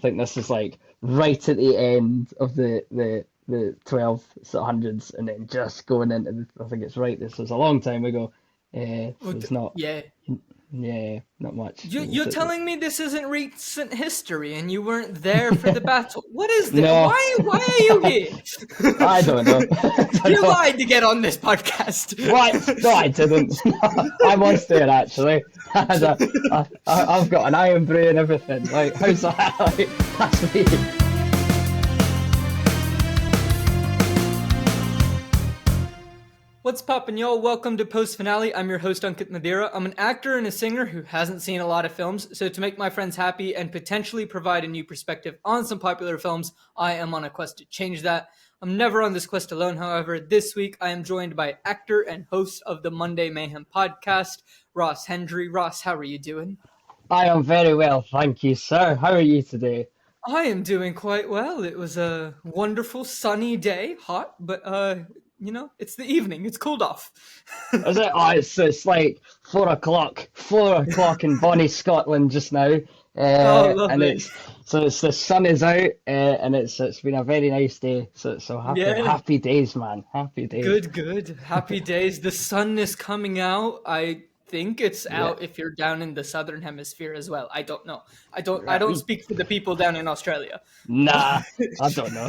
think this is like right at the end of the 1200s, and then just going into I think it's right. This was a long time ago, so it's not. Yeah. Yeah, not much. You're telling me this isn't recent history and you weren't there for the battle? What is this? No, Why are you here? I don't know. I don't You know. lied to get on this podcast. What? No, I didn't. I was there actually. I've got an iron brew and everything. Like, how's that? Like, that's me. What's poppin', y'all? Welcome to Post Finale. I'm your host, Ankit Madhira. I'm an actor and a singer who hasn't seen a lot of films, so to make my friends happy and potentially provide a new perspective on some popular films, I am on a quest to change that. I'm never on this quest alone, however. This week, I am joined by actor and host of the Monday Mayhem podcast, Ross Hendry. Ross, how are you doing? I am very well, thank you, sir. How are you today? I am doing quite well. It was a wonderful sunny day, hot, but it's the evening. It's cooled off. Is it? Oh, it's like 4 o'clock. 4 o'clock in Bonnie, Scotland just now. Oh, And lovely. it's the sun is out, and it's been a very nice day. So Yeah. happy days, man. Happy days. Good. Happy days. The sun is coming out. I think it's Yeah. out if you're down in the southern hemisphere as well. I don't know. I Right. don't speak for the people down in Australia. Nah, I don't know.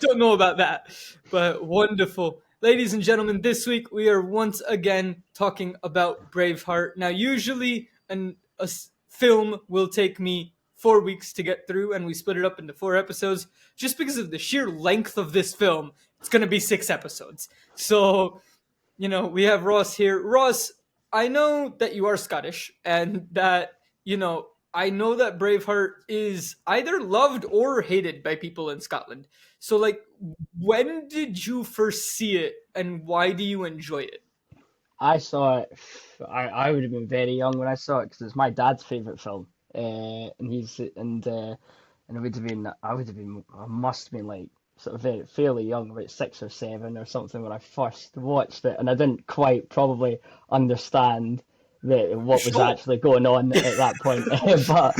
Don't know about that. But wonderful. Ladies and gentlemen, this week we are once again talking about Braveheart. Now, usually film will take me 4 weeks to get through, and we split it up into 4 episodes. Just because of the sheer length of this film, it's going to be 6 episodes. So, we have Ross here. Ross, I know that you are Scottish, and that, I know that Braveheart is either loved or hated by people in Scotland. So, like, when did you first see it, and why do you enjoy it? I saw it. I would have been very young when I saw it because it's my dad's favorite film. And I must have been like sort of fairly young, about 6 or 7 or something when I first watched it, and I didn't quite probably understand what was Sure. actually going on at that point. But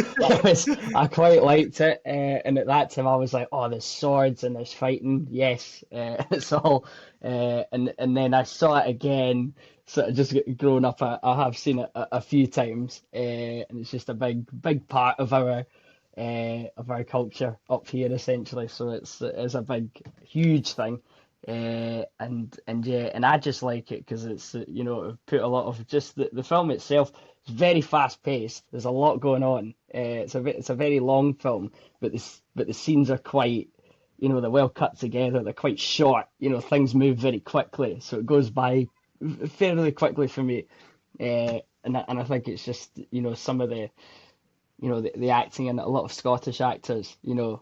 I quite liked it, and at that time I was like, oh, there's swords and there's fighting, yes, it's all. And then I saw it again, sort of just growing up. I have seen it a few times, and it's just a big part of our culture up here essentially. So it's a big, huge thing. And I just like it because it's put a lot of just the film itself is very fast paced. There's a lot going on. It's a very long film, but the scenes are quite, they're well cut together. They're quite short. Things move very quickly, so it goes by fairly quickly for me. And I think it's just some of the acting, and a lot of Scottish actors,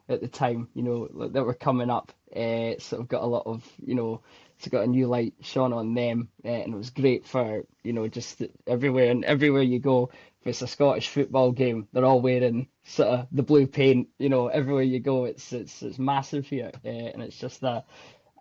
at the time, that were coming up, sort of got a lot of, it's got a new light shone on them, and it was great for, just everywhere, and everywhere you go, if it's a Scottish football game, they're all wearing sort of the blue paint, everywhere you go, it's massive here, and it's just that,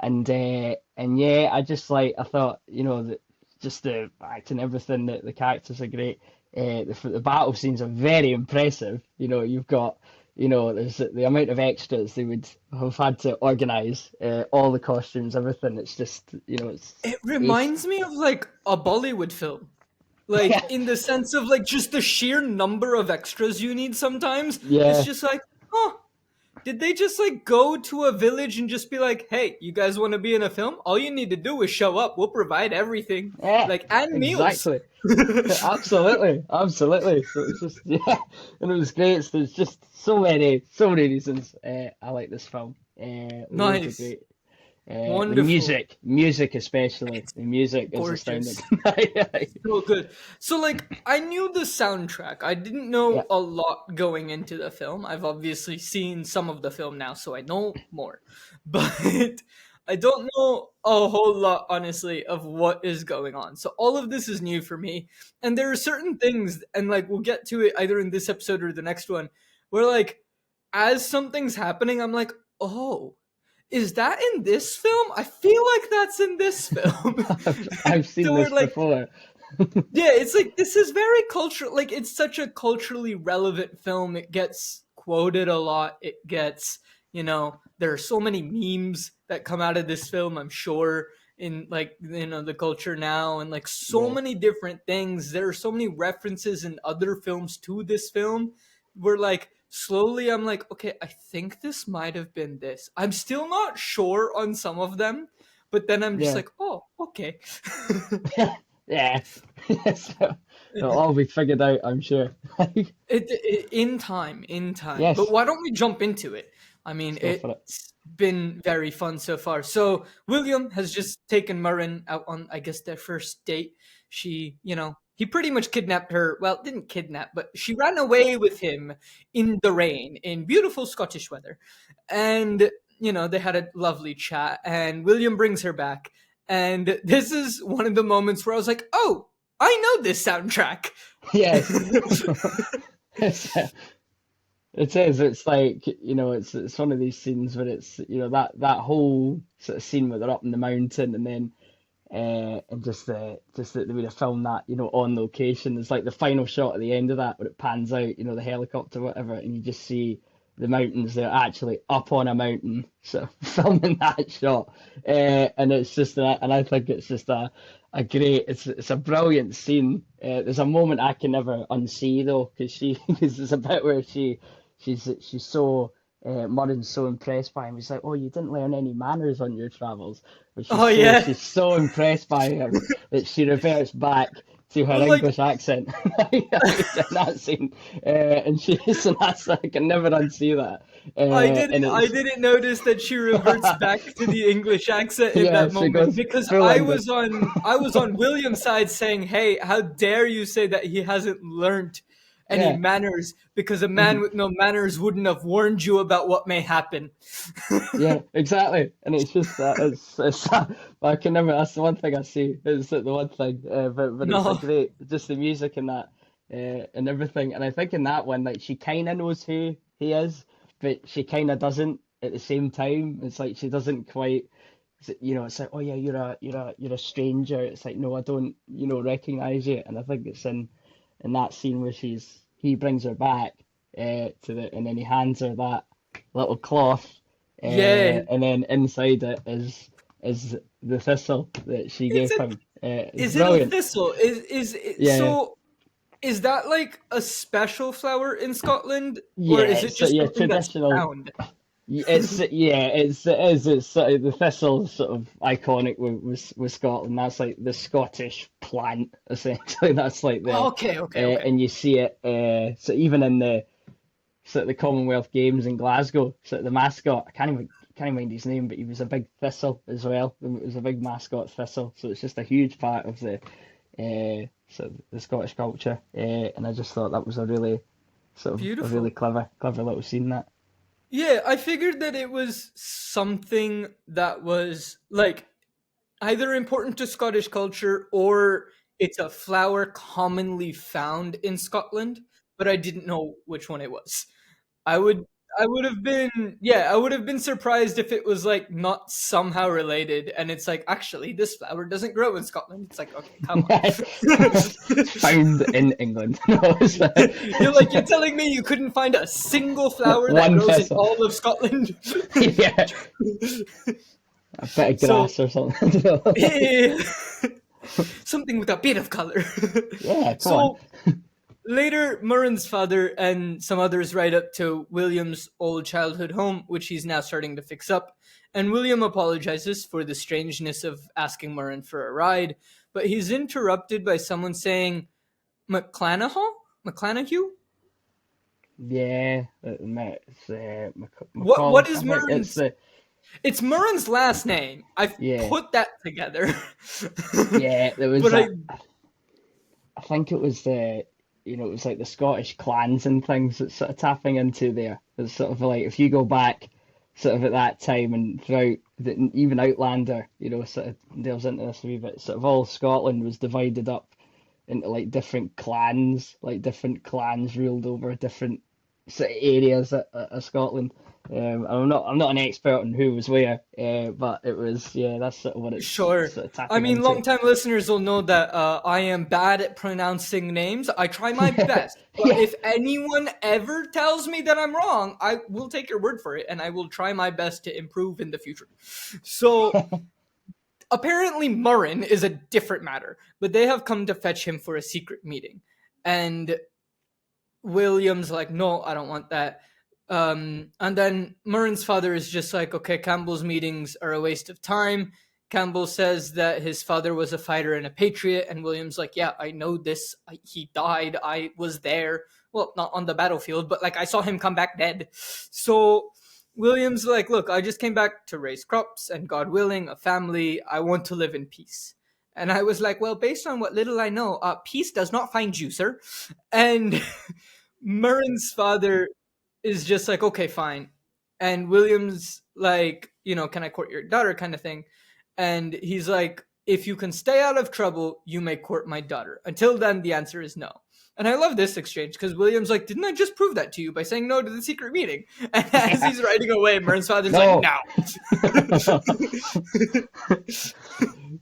and yeah, I thought, that just the acting, everything, the characters are great. The battle scenes are very impressive. You've got, there's the amount of extras they would have had to organise, all the costumes, everything. It's just, It ace. reminds me of, like, a Bollywood film. Like, Yeah, in the sense of, like, just the sheer number of extras you need sometimes. It's yeah, just like, huh, did they just, like, go to a village and just be like, hey, you guys want to be in a film? All you need to do is show up. We'll provide everything. yeah, Like, and meals. exactly. Absolutely, absolutely. So it's just, yeah, and it was great. So there's just so many reasons I like this film. Loads of Nice. great. The Wonderful. music especially. It's The music is astounding. gorgeous. So good. So, like, I knew the soundtrack. I didn't Yeah. know a lot going into the film. I've obviously seen some of the film now, so I know more. But I don't know a whole lot, honestly, of what is going on. So all of this is new for me. And there are certain things, and, like, we'll get to it either in this episode or the next one, where, like, as something's happening, I'm like, oh, is that in this film? I feel like that's in this film. I've seen So we're this like, before. yeah, it's like this is very cultural. Like, it's such a culturally relevant film. It gets quoted a lot. It gets, there are so many memes that come out of this film, I'm sure, in like, the culture now, and like so Yeah, many different things. There are so many references in other films to this film where like slowly I'm like, okay, I think this might have been this. I'm still not sure on some of them, but then I'm just yeah, like, oh, okay. yeah. So, it'll all be figured out, I'm sure. In time. But Yes, why don't we jump into it? I mean, let's go for it. it's been very fun so far. So William has just taken Murren out on, I guess, their first date. He pretty much kidnapped her. Well, didn't kidnap, but she ran away with him in the rain in beautiful Scottish weather. And, they had a lovely chat. And William brings her back. And this is one of the moments where I was like, oh, I know this soundtrack. Yes. It's, it is. It's like, it's one of these scenes where it's, that whole sort of scene where they're up in the mountain, and then and just the way they film that, on location. It's like the final shot at the end of that where it pans out, the helicopter, whatever, and you just see the mountains. They're actually up on a mountain, so filming that shot, and it's just that, and I think it's just a great, it's a brilliant scene. There's a moment I can never unsee though, because there's a bit where she's so. Murren's so impressed by him. He's like, "Oh, you didn't learn any manners on your travels." But Oh, yeah. she's so impressed by him that she reverts back to her Well, like, English accent in that scene, and that's, I can never unsee that. I didn't And I it's didn't notice that she reverts back to the English accent in yeah, that she moment, goes because full English. I was on William's side saying, "Hey, how dare you say that he hasn't learnt any Yeah. manners, because a man Mhm. with no manners wouldn't have warned you about what may happen." Yeah, exactly. And it's just that it's I can never. That's the one thing I see. It's the one thing, but it's a No. great, just the music and that, and everything. And I think in that one, like she kind of knows who he is, but she kind of doesn't at the same time. It's like she doesn't quite. It's like, oh yeah, you're a stranger. It's like, no, I don't, recognize you. And I think it's in that scene where he brings her back, and then he hands her that little cloth, Yeah. and then inside it is the thistle that she Is gave it him. It's is it a brilliant. thistle? Yeah, Is that like a special flower in Scotland, or yeah, is it it's just yeah something that's traditional. found? It is. It's sort of, the thistle sort of iconic with Scotland. That's like the Scottish plant essentially. That's like Okay, okay, okay. and you see it. So even in the sort of the Commonwealth Games in Glasgow, sort of the mascot. I can't even mind his name, but he was a big thistle as well. It was a big mascot thistle. So it's just a huge part of the sort of the Scottish culture. And I just thought that was a really sort of a really Beautiful. clever little scene that. Yeah, I figured that it was something that was like either important to Scottish culture, or it's a flower commonly found in Scotland, but I didn't know which one it was. I would I would have been, yeah, I would have been surprised if it was like not somehow related, and it's like, actually this flower doesn't grow in Scotland. It's like, okay, come on. It's found in England. No, You're telling me you couldn't find a single flower that one grows in thistle. all of Scotland? Yeah, a bit of So grass or something. something with a bit of color. Yeah, come on. So later, Murren's father and some others ride up to William's old childhood home, which he's now starting to fix up. And William apologizes for the strangeness of asking Murren for a ride, but he's interrupted by someone saying, McClanahan? McClanahue? Yeah, it's What McCall. is I think it's Murren's? It's Murren's last name. I've yeah, put that together. yeah. There was But I, that. I think it was it was like the Scottish clans and things that's sort of tapping into there. It's sort of like if you go back, sort of at that time and throughout, even Outlander, sort of delves into this a wee bit. Sort of all Scotland was divided up into like different clans ruled over different sort of areas of Scotland. I'm not an expert on who was where, but it was, yeah, that's sort of what it's Sure. sort of I tapping mean, into. longtime listeners will know that I am bad at pronouncing names. I try my Yeah, best. But yeah. if anyone ever tells me that I'm wrong, I will take your word for it and I will try my best to improve in the future. So apparently, Murrin is a different matter, but they have come to fetch him for a secret meeting. And William's like, no, I don't want that. And then Murren's father is just like, okay, Campbell's meetings are a waste of time. Campbell says that his father was a fighter and a patriot, and William's like, yeah, I know this. He died. I was there. Well, not on the battlefield, but like I saw him come back dead. So William's like, look, I just came back to raise crops and, God willing, a family. I want to live in peace. And I was like, well, based on what little I know, peace does not find you, sir. And Murren's father is just like, okay, fine. And William's like, can I court your daughter kind of thing? And he's like, if you can stay out of trouble, you may court my daughter. Until then, the answer is no. And I love this exchange because William's like, didn't I just prove that to you by saying no to the secret meeting? And as he's riding away, Murren's father's No. like, no.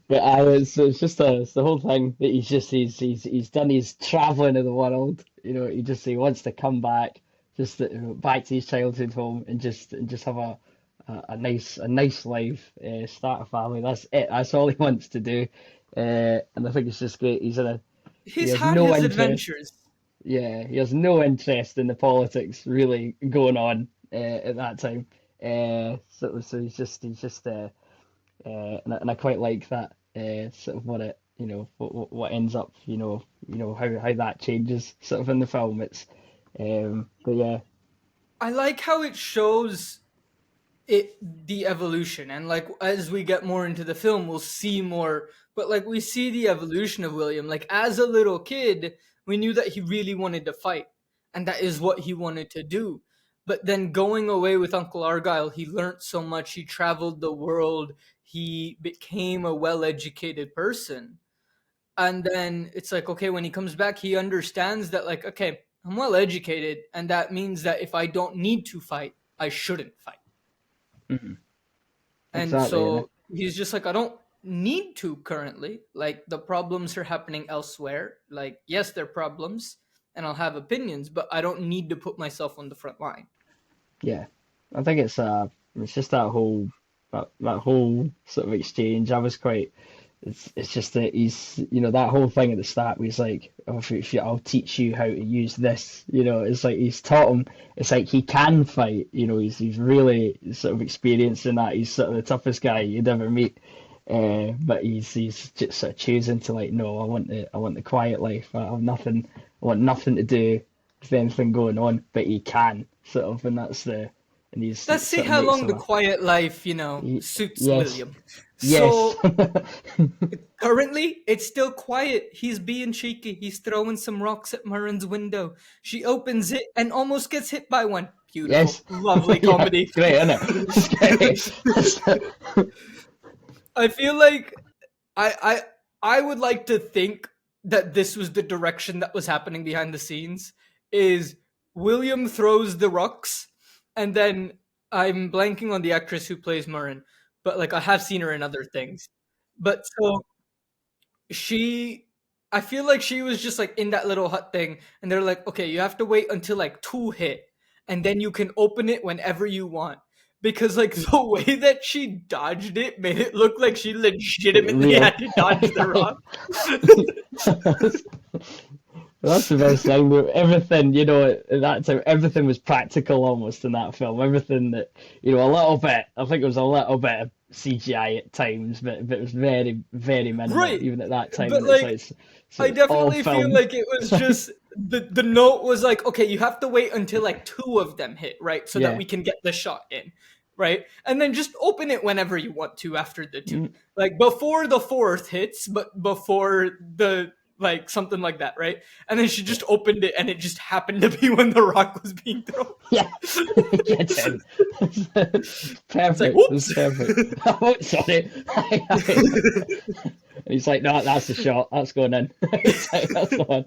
But it's just it's the whole thing that he's done his traveling of the world. He wants to come back, just back to his childhood home and just have a nice life, start a family. That's it. That's all he wants to do. And I think it's just great. He He's has had no his interest. adventures. Yeah, he has no interest in the politics really going on at that time. So and I quite like that, sort of what it, what ends up, how that changes sort of in the film. But yeah, I like how it shows the evolution, and like as we get more into the film we'll see more, but like we see the evolution of William. Like as a little kid we knew that he really wanted to fight and that is what he wanted to do, but then going away with Uncle Argyle he learned so much, he traveled the world, he became a well-educated person, and then it's like, okay, when he comes back he understands that, like, okay, I'm well educated and that means that if I don't need to fight I shouldn't fight. mhm, And exactly. And so he's just like, I don't need to currently. Like, the problems are happening elsewhere. Like, yes, they're problems, and I'll have opinions, but I don't need to put myself on the front line. yeah, I think it's just that whole sort of exchange. I was quite. It's just that he's, that whole thing at the start where he's like, oh, I'll teach you how to use this. It's like he's taught him. It's like he can fight. He's really sort of experiencing that. He's sort of the toughest guy you'd ever meet. But he's just sort of choosing to, like, no, I want the quiet life. I want nothing to do with anything going on. But he can sort of, and he's Let's see sort of how makes long him the quiet life, suits yes, William. yes. So currently, it's still quiet. He's being cheeky. He's throwing some rocks at Murren's window. She opens it and almost gets hit by one. Beautiful. Yes. Lovely Yeah, comedy. it's great, isn't it? It's great. I feel like I would like to think that this was the direction that was happening behind the scenes. Is William throws the rocks, and then I'm blanking on the actress who plays Murren, but like I have seen her in other things. But so she, I feel like she was just like in that little hut thing, and they're like, okay, you have to wait until like two hit, and then you can open it whenever you want. Because like the way that she dodged it made it look like she legitimately Real. had to dodge the rock. That's the best thing. Everything, at that time, everything was practical almost in that film. Everything that, a little bit, I think it was a little bit of CGI at times, but it was very, very minimal, Right. even at that time. But And it's like like, I it's all definitely feel film. like it was just the note was like, okay, you have to wait until like two of them hit, right? So that Yeah. we can get the shot in, right? And then just open it whenever you want to after the two. Mm, Like before the fourth hits, but before the like something like that, right? And then she yeah. just opened it and it just happened to be when the rock was being thrown. Yeah. Gets him. It's like, Perfect. It was whoops. perfect. Oh, sorry. And he's like, no, that's the shot. That's going in. It's like, that's the one.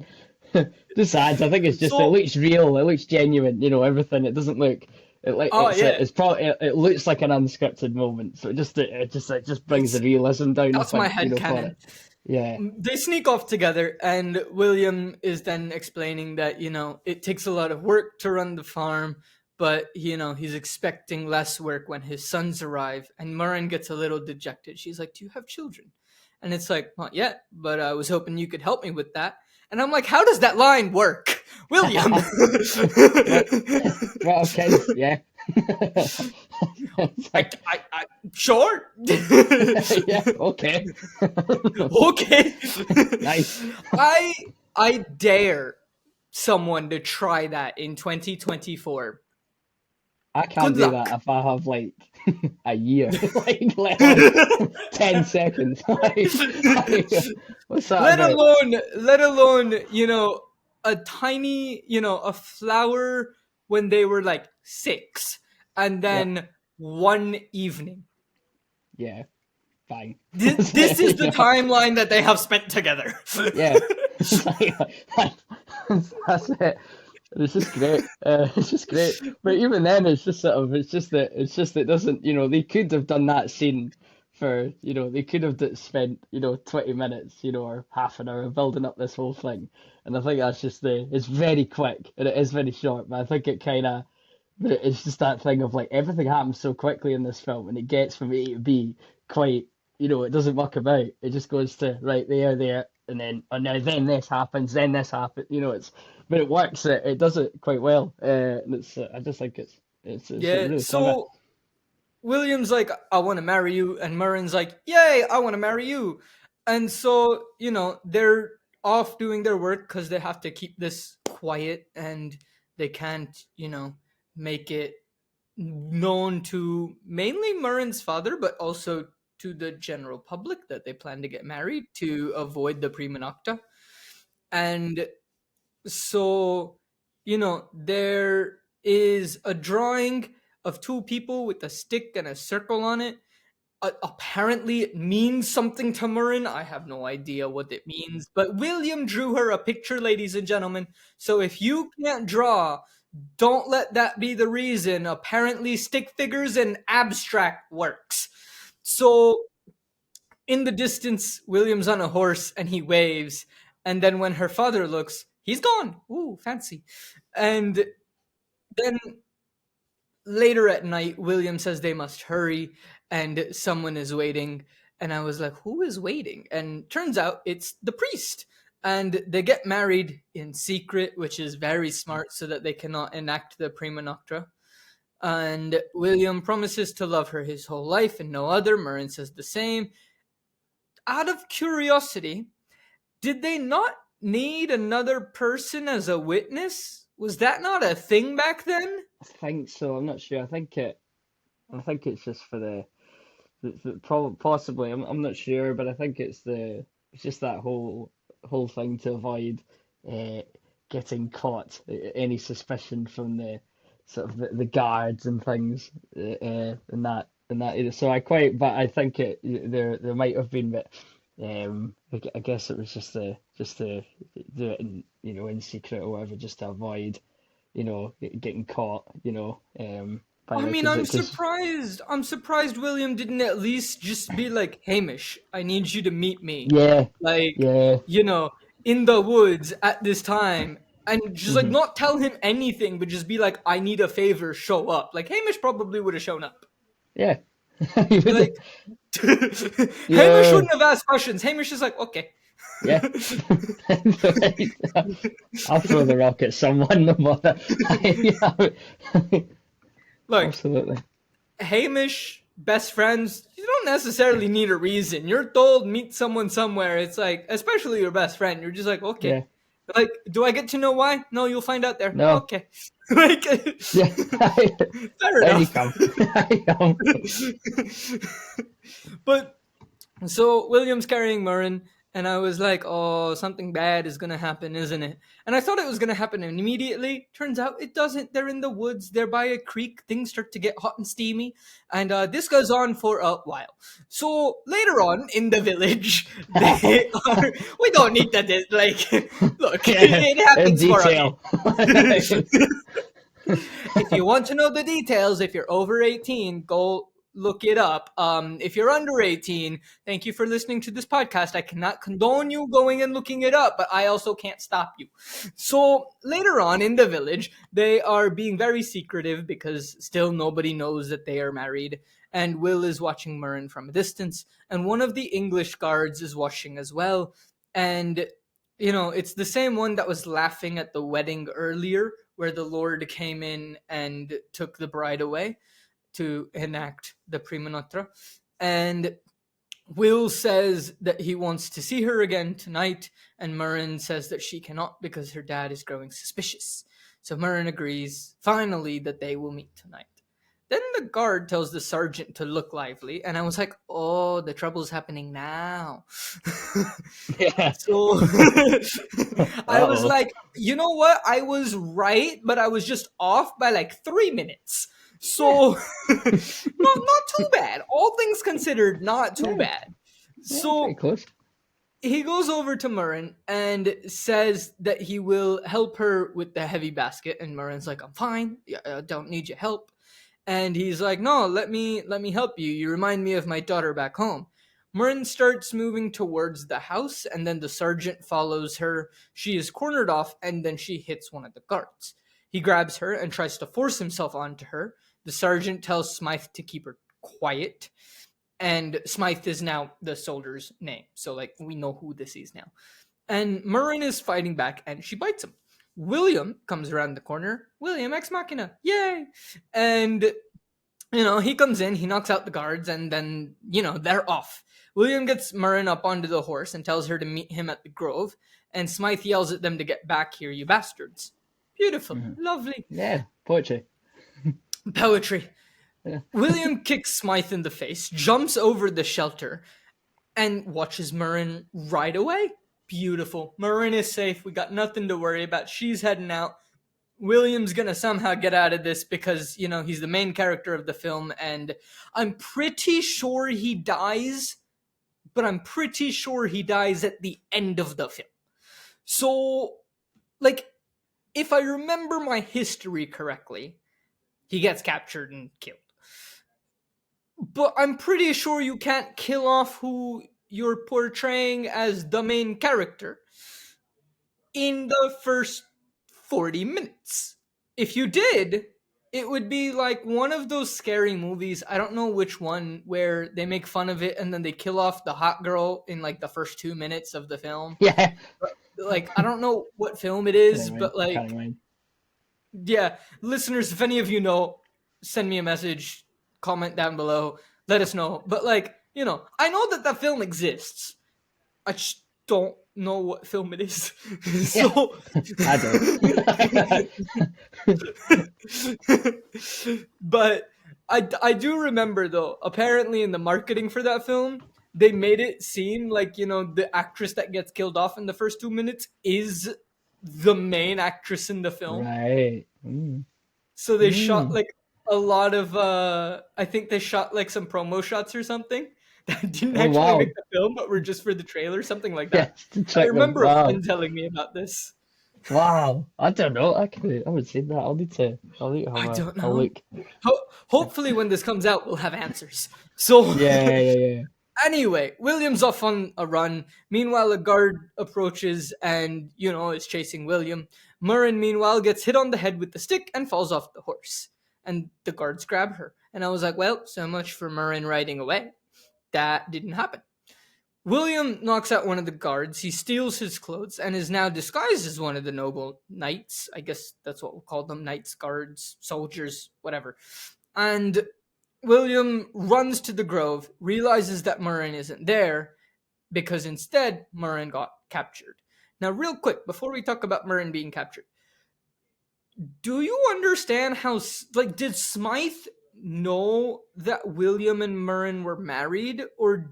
Just ads. I think it's just it So, looks real. It looks genuine. Everything. It doesn't look. It like oh yeah, it's probably it looks like an unscripted moment. So it just brings the it's realism down. I that's my think head for it. canon. Yeah. They sneak off together, and William is then explaining that it takes a lot of work to run the farm, but he's expecting less work when his sons arrive. And Murren gets a little dejected. She's like, "Do you have children?" And it's like, "Not yet, but I was hoping you could help me with that." And I'm like, "How does that line work, William?" Well, well, kids. Yeah. It's like, I sure. yeah. Okay. Okay. Nice. I I dare someone to try that in 2024. I can't Good do that luck. if I have like a year, like let alone 10 seconds. What's that about? Let alone, a tiny, a flower when they were like 6, and Yeah, then one evening. yeah, fine. This is the timeline that they have spent together. Yeah, it's that's it. It's just great. It's just great. But even then, it's just sort of, it doesn't, they could have done that scene for, they could have spent, 20 minutes, or half an hour building up this whole thing. And I think that's it's very quick and it is very short, but I think but it's just that thing of like everything happens so quickly in this film and it gets from A to B quite, it doesn't muck about. It just goes to right there, and then, oh, now then this happens, then this happens, but it works. It does it quite well, and I just think it's Yeah, really clever. so William's like, "I want to marry you," and Murren's like, "Yay, I want to marry you." And so, they're off doing their work because they have to keep this quiet, and they can't, make it known to mainly Murren's father, but also to the general public that they plan to get married to avoid the prima nocta. And so, there is a drawing of two people with a stick and a circle on it. Apparently, it means something to Murren. I have no idea what it means, but William drew her a picture, ladies and gentlemen. So if you can't draw, don't let that be the reason. Apparently, stick figures and abstract works. So in the distance, William's on a horse and he waves. And then when her father looks, he's gone. Ooh, fancy. And then later at night, William says they must hurry and someone is waiting. And I was like, who is waiting? And turns out it's the priest. And they get married in secret, which is very smart so that they cannot enact the prima nocta. And William promises to love her his whole life and no other. Murren says the same. Out of curiosity, did they not need another person as a witness? Was that not a thing back then? I think so. I'm not sure. I think it's just for possibly. I'm not sure, but I think it's just that whole thing to avoid uh, getting caught, any suspicion from the sort of the guards and things, in that area. So but I think there might have been, but I guess it was just to do it in secret or whatever, just to avoid getting caught, by I the mean, because I'm it because surprised. I'm surprised William didn't at least just be like, Hamish, I need you to meet me. yeah, Like, yeah, in the woods at this time. And just like hmm not tell him anything, but just be like, I need a favor, show up. Like Hamish probably would have shown up. yeah. You would- Like Hamish yeah, wouldn't have asked questions. Hamish is like, okay. yeah. I'll throw the rock at someone, no bother. Like Absolutely. Hamish, best friends, you don't necessarily need a reason. You're told meet someone somewhere. It's like, especially your best friend, you're just like, okay. Yeah. Like, do I get to know why? No, you'll find out there. No. Okay. Like, Yeah. fair Down you enough. come. Down you come. But so William's carrying Murren, And I was like, oh, something bad is going to happen, isn't it? And I thought it was going to happen immediately. Turns out it doesn't. They're in the woods. They're by a creek. Things start to get hot and steamy. And this goes on for a while. So later on in the village, they are. We don't need to, look, it In happens for us. detail. If you want to know the details, if you're over 18, go look it up. If you're under 18, thank you for listening to this podcast. I cannot condone you going and looking it up, but I also can't stop you. So later on in the village, they are being very secretive because still nobody knows that they are married. And Will is watching Murren from a distance. And one of the English guards is watching as well. And, it's the same one that was laughing at the wedding earlier, where the Lord came in and took the bride away to enact the prima noctra. And Will says that he wants to see her again tonight, and Murren says that she cannot because her dad is growing suspicious. So Murren agrees, finally, that they will meet tonight. Then the guard tells the sergeant to look lively, and I was like, oh, the trouble's happening now. Yeah. So I was like, you know what? I was right, but I was just off by like 3 minutes. So not too bad. All things considered, not too bad. So Pretty close. he goes over to Murren and says that he will help her with the heavy basket, and Murren's like, I'm fine. I don't need your help. And he's like, no, let me help you. You remind me of my daughter back home. Murren starts moving towards the house, and then the sergeant follows her. She is cornered off, and then she hits one of the guards. He grabs her and tries to force himself onto her. The sergeant tells Smythe to keep her quiet. And Smythe is now the soldier's name. So, we know who this is now. And Murren is fighting back, and she bites him. William comes around the corner. William Ex Machina. Yay! And, he comes in, he knocks out the guards, and then, they're off. William gets Murren up onto the horse and tells her to meet him at the grove. And Smythe yells at them to get back here, you bastards. Beautiful. Mm-hmm. Lovely. Yeah, poetry. Poetry. Yeah. William kicks Smythe in the face, jumps over the shelter, and watches Murren ride away. Beautiful. Murren is safe. We got nothing to worry about. She's heading out. William's gonna somehow get out of this because, he's the main character of the film, and I'm pretty sure he dies, but I'm pretty sure he dies at the end of the film. So, if I remember my history correctly, he gets captured and killed. But I'm pretty sure you can't kill off who you're portraying as the main character in the first 40 minutes. If you did, it would be like one of those scary movies, I don't know which one, where they make fun of it and then they kill off the hot girl in the first 2 minutes of the film. Yeah. But, I don't know what film it is, but yeah, listeners, if any of you know, send me a message, comment down below, let us know. But I know that film exists. I just don't know what film it is. So I don't. But I do remember though, apparently in the marketing for that film, they made it seem like, the actress that gets killed off in the first 2 minutes is the main actress in the film. Right. So they shot a lot of I think they shot some promo shots or something that didn't actually make the film, but were just for the trailer, something like that. Yeah, I remember a friend telling me about this. Wow, I don't know. I would say that. I'll need to have a look. Hopefully, when this comes out, we'll have answers. So yeah. Anyway, William's off on a run. Meanwhile, a guard approaches and, is chasing William. Murren, meanwhile, gets hit on the head with the stick and falls off the horse. And the guards grab her. And I was like, well, so much for Murren riding away. That didn't happen. William knocks out one of the guards. He steals his clothes and is now disguised as one of the noble knights. I guess that's what we'll call them. Knights, guards, soldiers, whatever. And William runs to the grove, realizes that Murren isn't there, because instead Murren got captured. Now, real quick, before we talk about Murren being captured, do you understand how, did Smythe know that William and Murren were married, or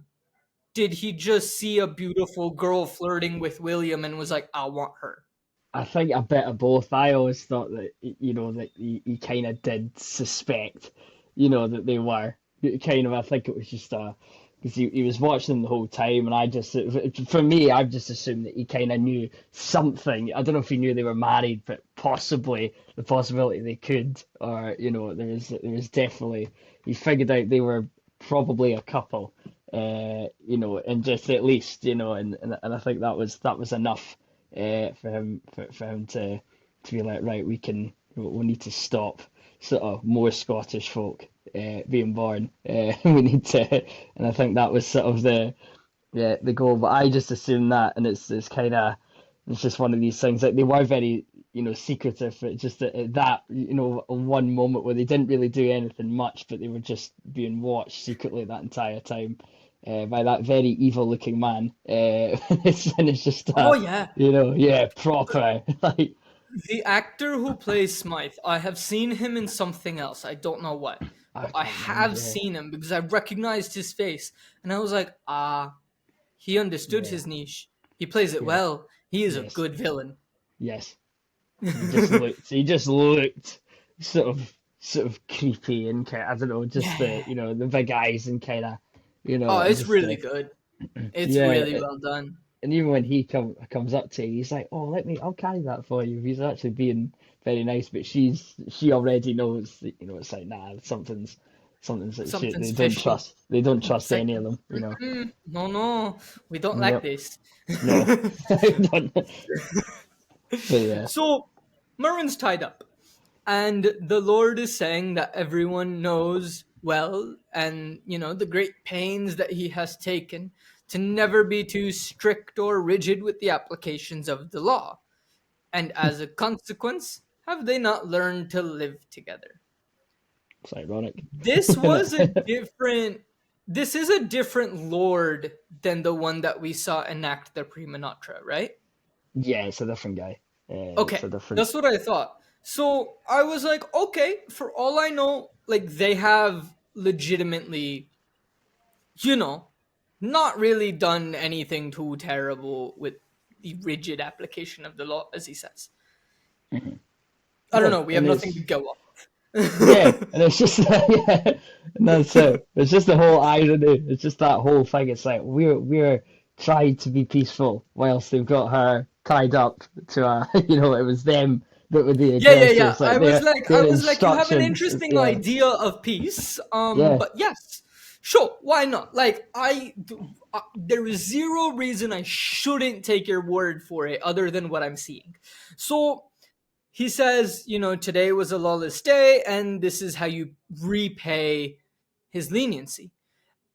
did he just see a beautiful girl flirting with William and was like, I want her? I think a bit of both. I always thought that that he kind of did suspect, that they were kind of. I think it was just because he was watching them the whole time, and for me, I've just assumed that he kind of knew something. I don't know if he knew they were married, but possibly the possibility they could, or there was definitely he figured out they were probably a couple, and just at least, and I think that was enough for him to be like, right, we need to stop sort of more Scottish folk being born. We need to, and I think that was sort of the goal. But I just assumed that, and it's kind of it's just one of these things. Like they were very secretive. It just that one moment where they didn't really do anything much, but they were just being watched secretly that entire time. By that very evil-looking man, and it's just Oh yeah. yeah, proper like The actor who plays Smythe, I have seen him in something else. I don't know what. I But I can't remember. have Yeah, seen him because I recognized his face. And I was like, he understood yeah, his niche. He plays it yeah, well. He is a yes, good villain. yes. He just looked sort of creepy and kind. I don't know, just the Yeah. the big eyes and kind of Oh, and it's just really good. It's really yeah. well done. And even when he comes up to you, he's like, "Oh, I'll carry that for you." He's actually being very nice, but she already knows that, it's like, nah, something's that shit. Something's They don't fishy. trust. They don't It's trust like, any of them. no, no, we don't like Yep. this. No. Don't- But yeah. So, Murren's tied up. And the Lord is saying that everyone knows well, and the great pains that he has taken to never be too strict or rigid with the applications of the law. And as a consequence, have they not learned to live together? It's ironic. This was a different. This is a different Lord than the one that we saw enact the Prima Noctra, right? Yeah, it's a different guy. It's Okay, a different. that's what I thought. So I was like, okay, for all I know, like they have legitimately, you know, not really done anything too terrible with the rigid application of the law, as he says. Mhm. I don't No, know. We have and nothing it's to go off. yeah, and it's just yeah, and that's it. It's just the whole irony. It's just that whole thing. It's like we're trying to be peaceful whilst they've got her tied up to a it was them that were the Yeah, yeah, yeah. aggressors. Like I their was like, you have an instructions. interesting Yeah, idea of peace. yeah, But yes, sure, why not? Like, there is zero reason I shouldn't take your word for it, other than what I'm seeing. So he says, today was a lawless day, and this is how you repay his leniency.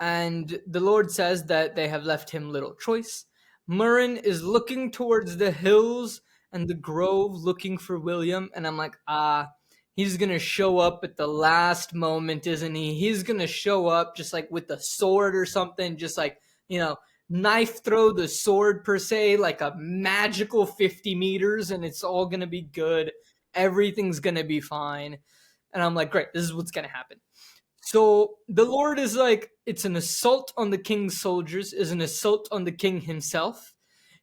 And the Lord says that they have left him little choice. Murren is looking towards the hills and the grove looking for William, and I'm like, he's gonna show up at the last moment, isn't he? He's gonna show up just like with a sword or something, just like, knife throw the sword per se, like a magical 50 meters, and it's all gonna be good. Everything's gonna be fine. And I'm like, great, this is what's gonna happen. So the Lord is like, it's an assault on the king's soldiers, is an assault on the king himself.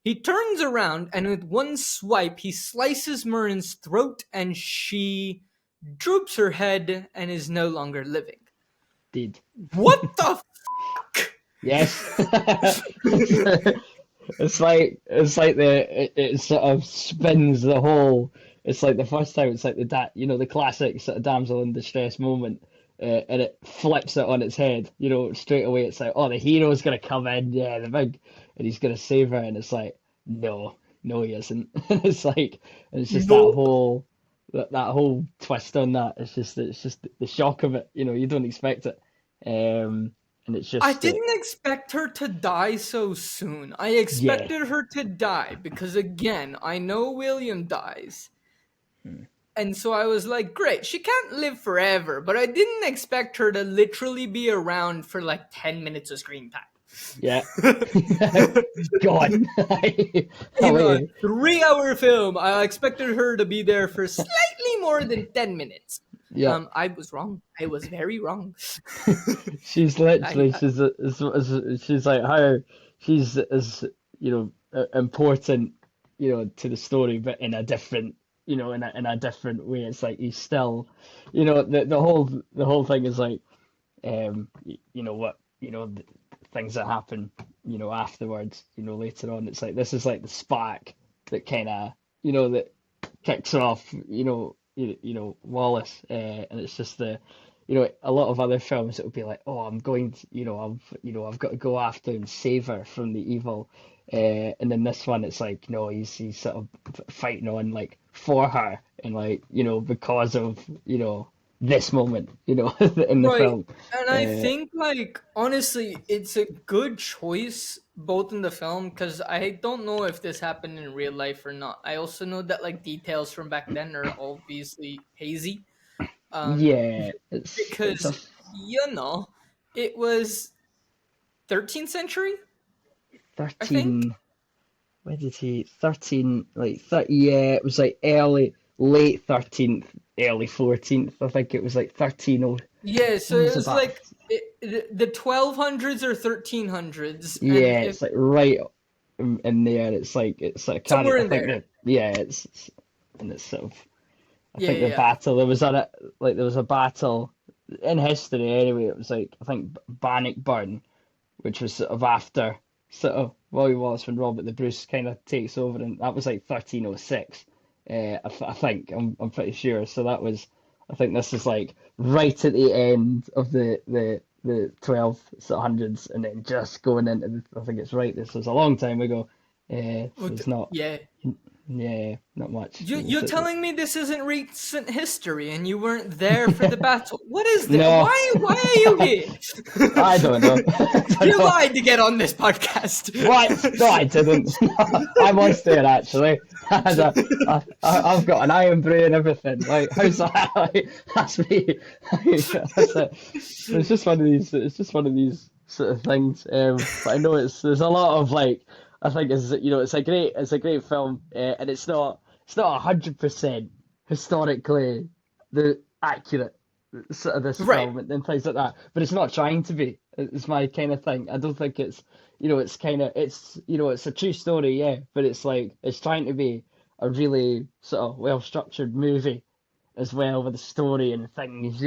He turns around and with one swipe, he slices Murren's throat and she droops her head and is no longer living. did. What the fuck? Yes. It sort of spins the whole. It's like the first time. It's like the classic sort of damsel in distress moment, and it flips it on its head. Straight away it's like, oh, the hero's gonna come in, yeah, and he's gonna save her, and it's like, no, no, he isn't. It's like, and it's just Nope. that whole twist on that. It's just the shock of it. You don't expect it, and it's I just didn't expect her to die so soon. I yeah. expected her to die because, again, I know William dies. And so I was like, great, she can't live forever, but I didn't expect her to literally be around for like 10 minutes of screen time. Yeah. Gone. In a Away. 3-hour film, I expected her to be there for slightly more than 10 minutes. Yeah. I was wrong. I was very wrong. She's I, literally I she's like how she's as important, to the story, but in a different, in a different way. It's like he's still, the whole thing is like, what, things that happen, afterwards, later on. It's like this is like the spark that kind of, that kicks off, Wallace, and it's just a lot of other films it would be like, oh, I'm going to, I've got to go after and save her from the evil, and then this one, it's like, no, he's sort of fighting on like for her, and like, because of, this moment, in the right. film. And I Uh, think, like, honestly, it's a good choice both in the film because I don't know if this happened in real life or not. I also know that, like, details from back then are obviously hazy. Um, yeah, it's a because, you know, it was 13th century, I think. 13. Where did he? 13, like 30, yeah, it was like late 13th, early 14th. I think it was like 13. Oh, Yeah, it so it was was about, like the 1200s or 1300s, and yeah, if it's like right in there. It's like, I can't, somewhere I in think there. that, yeah, and it's sort of, I Yeah, think yeah, the yeah. battle, there was a battle in history anyway. It was like, I think Bannockburn, which was sort of after sort of Willie Wallace when Robert the Bruce kind of takes over, and that was like 1306. I think I'm pretty sure. So that was, I think this is like right at the end of the 12 sort of hundreds, and then just going into I think it's right. This was a long time ago. So it's not, Yeah. yeah, not much. You're telling me this isn't recent history and you weren't there for the battle? What is this? No, Why are you here? I don't know. I don't You know. lied to get on this podcast. What? No, I didn't. I was there actually. I've got an iron brew and everything. Like, how's that? Like, that's me. That's it. It's just one of these. It's just one of these sort of things. But I know there's a lot of like. I think it's a great film, and it's not 100% historically the accurate sort of this Right. film and things like that. But it's not trying to be. It's my kind of thing. I don't think it's a true story, yeah, but it's like it's trying to be a really sort of well structured movie as well with a story and things,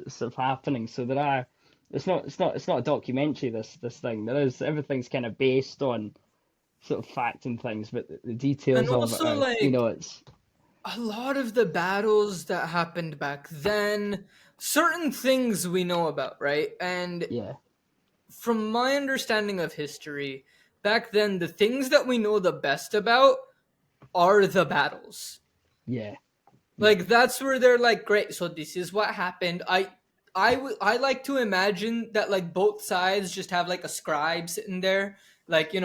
sort of happening. So there are. It's not a documentary. This thing. There is everything's kind of based on sort of fact and things, but the And details of it also, are, like, it's a lot of the battles that happened back then, certain things we know about, right? And yeah, from my understanding of history, back then, the things that we know the best about are the battles. yeah, yeah, Like that's where they're like, great. So this is what happened. I like to imagine that like both sides just have like a scribe sitting there, like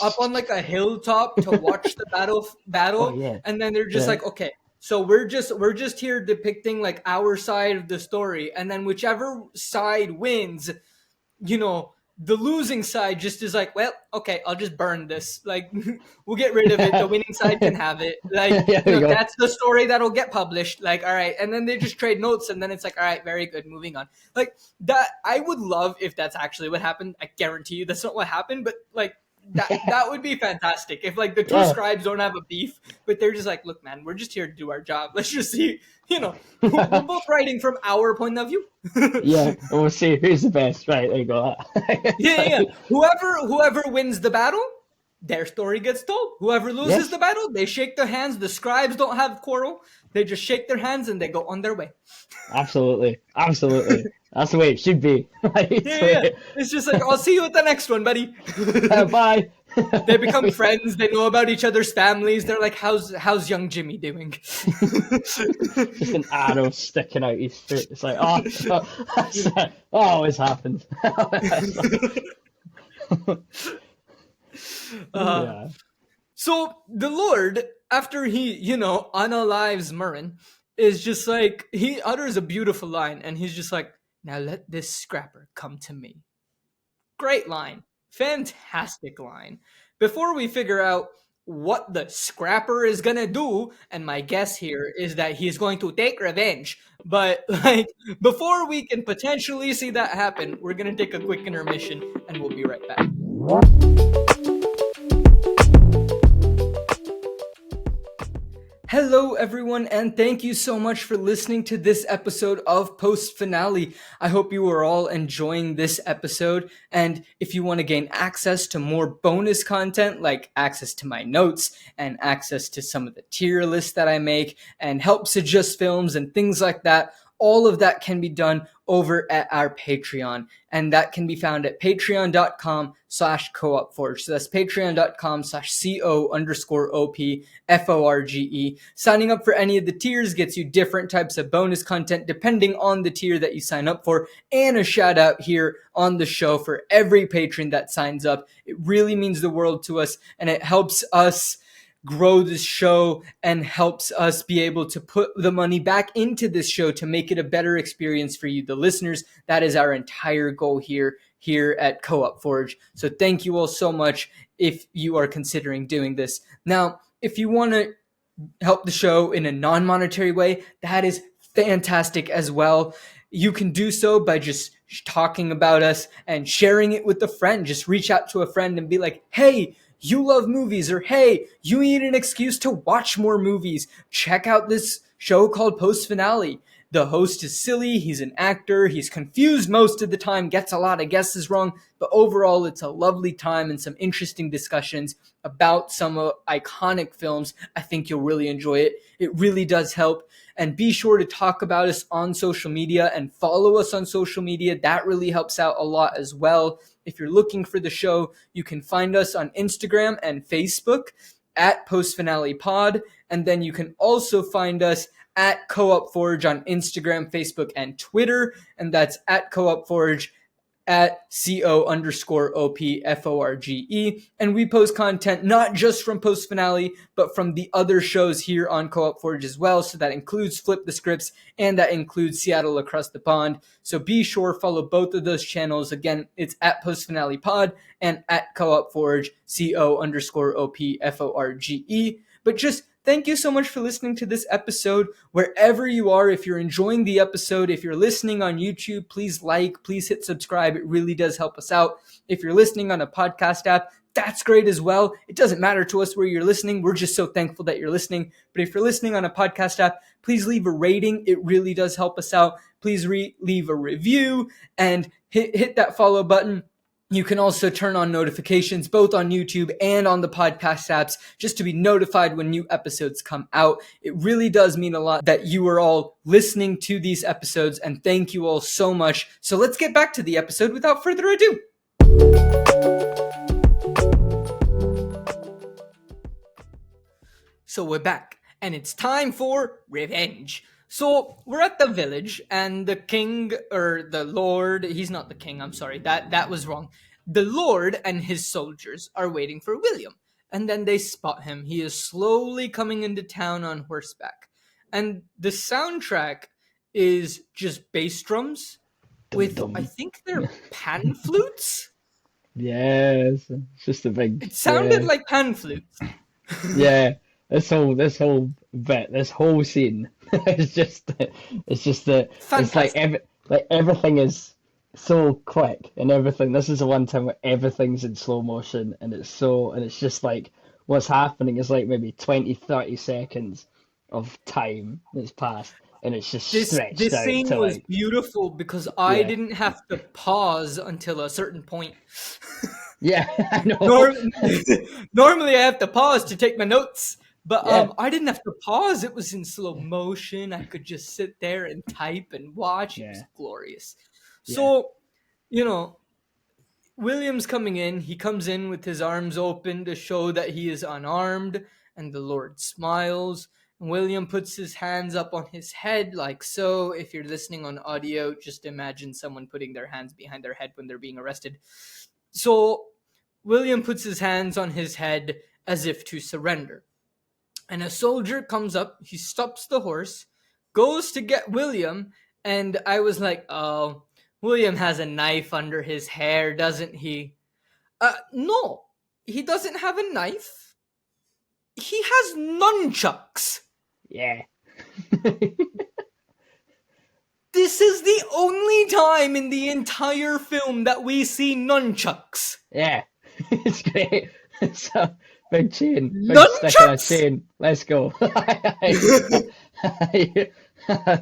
up on like a hilltop to watch the oh battle, yeah, and then they're just yeah, like, okay, so we're just here depicting like our side of the story, and then whichever side wins, you know, the losing side just is like, well, okay, I'll just burn this. Like, we'll get rid of it. The winning side can have it. Like, there we go. that's the story that'll get published. Like, all right. And then they just trade notes, and then it's like, all right, very good, moving on. Like, that, I would love if that's actually what happened. I guarantee you that's not what happened, but like, that would be fantastic if like the two Oh. scribes don't have a beef, but they're just like, look, man, we're just here to do our job. Let's just see, we're both writing from our point of view. Yeah, and we'll see who's the best. Right, there you go. It's Yeah, yeah, yeah. like, Whoever wins the battle, their story gets told. Whoever loses yes, the battle, they shake their hands. The scribes don't have quarrel. They just shake their hands and they go on their way. absolutely, absolutely. That's the way it should be. Like, Yeah, it's yeah, yeah. like, It's just like, I'll see you at the next one, buddy. bye. They become friends. They know about each other's families. They're like, how's young Jimmy doing? Just an arrow sticking out his throat. It's like, oh, that always happens. uh, Yeah, So the Lord, after he, unalives Murrin, is just like, he utters a beautiful line, and he's just like, now let this scrapper come to me. Great line. Fantastic line. Before we figure out what the scrapper is gonna do, and my guess here is that he's going to take revenge. But like before we can potentially see that happen, we're gonna take a quick intermission and we'll be right back. Hello, everyone, and thank you so much for listening to this episode of Post Finale. I hope you are all enjoying this episode, and if you want to gain access to more bonus content, like access to my notes and access to some of the tier lists that I make and help suggest films and things like that, all of that can be done over at our Patreon, and that can be found at patreon.com/coopforge. So that's patreon.com/CO_OPFORGE. Signing up for any of the tiers gets you different types of bonus content depending on the tier that you sign up for, and a shout out here on the show for every patron that signs up. It really means the world to us, and it helps us grow this show and helps us be able to put the money back into this show to make it a better experience for you, the listeners. That is our entire goal here at Co-op Forge. So thank you all so much if you are considering doing this. Now, if you want to help the show in a non-monetary way, that is fantastic as well. You can do so by just talking about us and sharing it with a friend. Just reach out to a friend and be like, hey, you love movies, or hey, you need an excuse to watch more movies. Check out this show called Post Finale. The host is silly, he's an actor, he's confused most of the time, gets a lot of guesses wrong, but overall it's a lovely time and some interesting discussions about some iconic films. I think you'll really enjoy it. It really does help. And be sure to talk about us on social media and follow us on social media. That really helps out a lot as well. If you're looking for the show, you can find us on Instagram and Facebook at Post Finale Pod. And then you can also find us at Co-op Forge on Instagram, Facebook, and Twitter. And that's at Co-op Forge at CO_OPFORGE. And we post content not just from Post Finale, but from the other shows here on Co-op Forge as well. So that includes Flip the Scripts, and that includes Seattle Across the Pond. So be sure to follow both of those channels. Again, it's at Post Finale Pod and at Co-op Forge, CO_OPFORGE. But just thank you so much for listening to this episode. Wherever you are, if you're enjoying the episode, if you're listening on YouTube, please please hit subscribe. It really does help us out. If you're listening on a podcast app, that's great as well. It doesn't matter to us where you're listening. We're just so thankful that you're listening. But if you're listening on a podcast app, please leave a rating. It really does help us out. Please leave a review and hit that follow button. You can also turn on notifications both on YouTube and on the podcast apps just to be notified when new episodes come out. It really does mean a lot that you are all listening to these episodes, and thank you all so much. So let's get back to the episode without further ado. So we're back, and it's time for revenge. So we're at the village, and the king, or the lord, he's not the king, I'm sorry, that was wrong. The lord and his soldiers are waiting for William, and then they spot him. He is slowly coming into town on horseback. And the soundtrack is just bass drums with, I think they're pan flutes? Yes, it's just a big. It sounded like pan flutes. Yeah, this whole bit, this whole scene, it's just that it's like everything is so quick and everything. This is the one time where everything's in slow motion, and it's just like what's happening is like maybe 20-30 seconds of time that's passed, and it's just stretched This out scene to was like, beautiful because I yeah, didn't have to pause until a certain point. yeah, I know, Normally I have to pause to take my notes, but yeah, I didn't have to pause. It was in slow motion. I could just sit there and type and watch. It was yeah, glorious. yeah, So, William's coming in. He comes in with his arms open to show that he is unarmed, and the Lord smiles. William puts his hands up on his head like so. If you're listening on audio, just imagine someone putting their hands behind their head when they're being arrested. So William puts his hands on his head as if to surrender. And a soldier comes up, he stops the horse, goes to get William, and I was like, oh, William has a knife under his hair, doesn't he? No, he doesn't have a knife. he has nunchucks. Yeah. This is the only time in the entire film that we see nunchucks. Yeah. It's great. It's a big chain, big stick and a Nunchucks? chain. Let's go.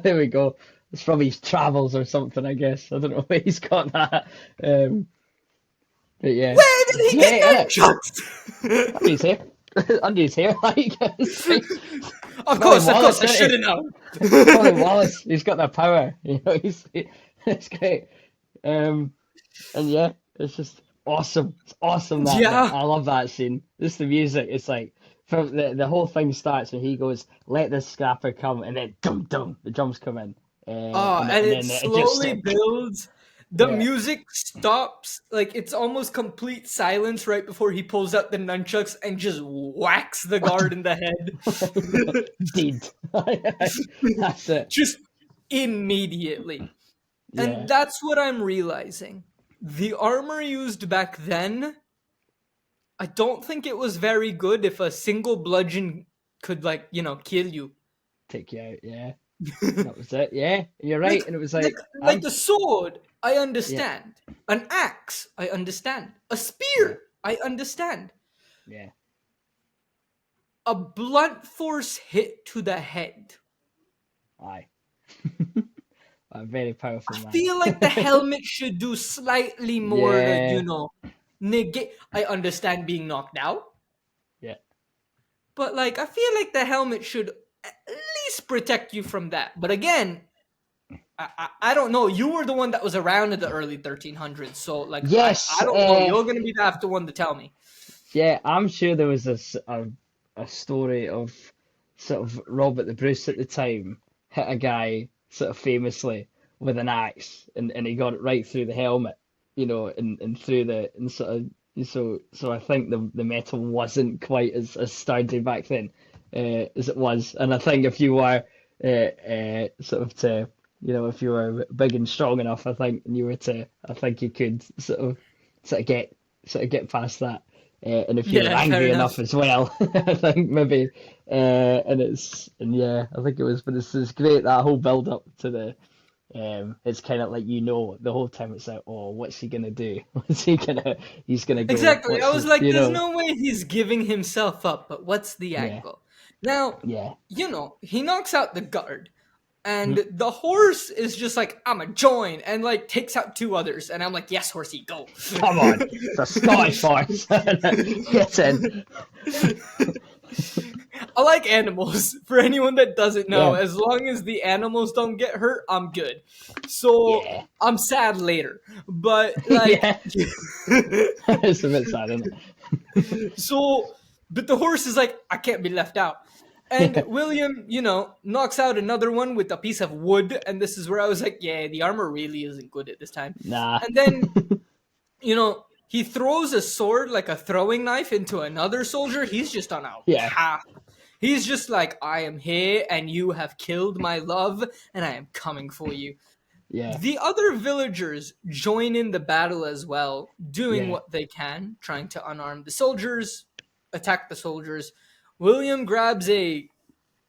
There we go. It's from his travels or something, I guess. I don't know where he's got that. But yeah. Where did he Great, get innit? nunchucks? Under his hair. Under his hair, like. Of course, Wallace, I isn't should he? have known. Colin Wallace, he's got that power. It's great. And yeah, it's just awesome. It's awesome that bit. Yeah. I love that scene. Just the music. It's like from the whole thing starts when he goes, "Let this scrapper come," and then dum dum, the drums come in. And it Then slowly builds. The Yeah. music stops. Like, it's almost complete silence right before he pulls out the nunchucks and just whacks the guard in the head. Deed. That's it. Just immediately. Yeah. And that's what I'm realizing. The armor used back then, I don't think it was very good if a single bludgeon could, like, kill you. Take you out. Yeah. That was it. Yeah. You're right. And it was like, Like the sword, I understand. An axe, I understand. A spear, I understand. yeah. A blunt force hit to the head. Aye. A very powerful I man. feel like the helmet should do slightly more Yeah. to, negate. I understand being knocked out, Yeah. but like I feel like the helmet should at least protect you from that. But again, I don't know. You were the one that was around in the early 1300s, so like Yes, I don't know. You're gonna be the after one to tell me. Yeah, I'm sure there was a story of sort of Robert the Bruce at the time hit a guy sort of famously with an axe and he got it right through the helmet, and through and sort of so I think the metal wasn't quite as sturdy back then as it was. And I think if you were sort of if you were big and strong enough, I think I think you could sort of get past that. And if you were Yeah, fair angry enough. enough as well, I think maybe, and it was, but it's great that whole build up to it's kind of like the whole time it's like, oh, what's he gonna do? He's gonna go. Exactly. I was like, you there's know, no way he's giving himself up, but what's the yeah, angle? Now, yeah, he knocks out the guard, and the horse is just like, I'm a join, and like takes out two others, and I'm like, yes, horsey, go. come on, it's a Scottish horse, get in, I like animals. For anyone that doesn't know, yeah, as long as the animals don't get hurt, I'm good. So yeah, I'm sad later, but like, yeah, it's a bit sad, isn't but the horse is like, I can't be left out. And it? William, knocks out another one with a piece of wood. And this is where I was like, yeah, the armor really isn't good at this time. Nah, And then, he throws a sword, like a throwing knife, into another soldier. He's just on a yeah, path. He's just like, I am here and you have killed my love and I am coming for you. yeah, The other villagers join in the battle as well, doing yeah. what they can, trying to unarm the soldiers, attack the soldiers. William grabs a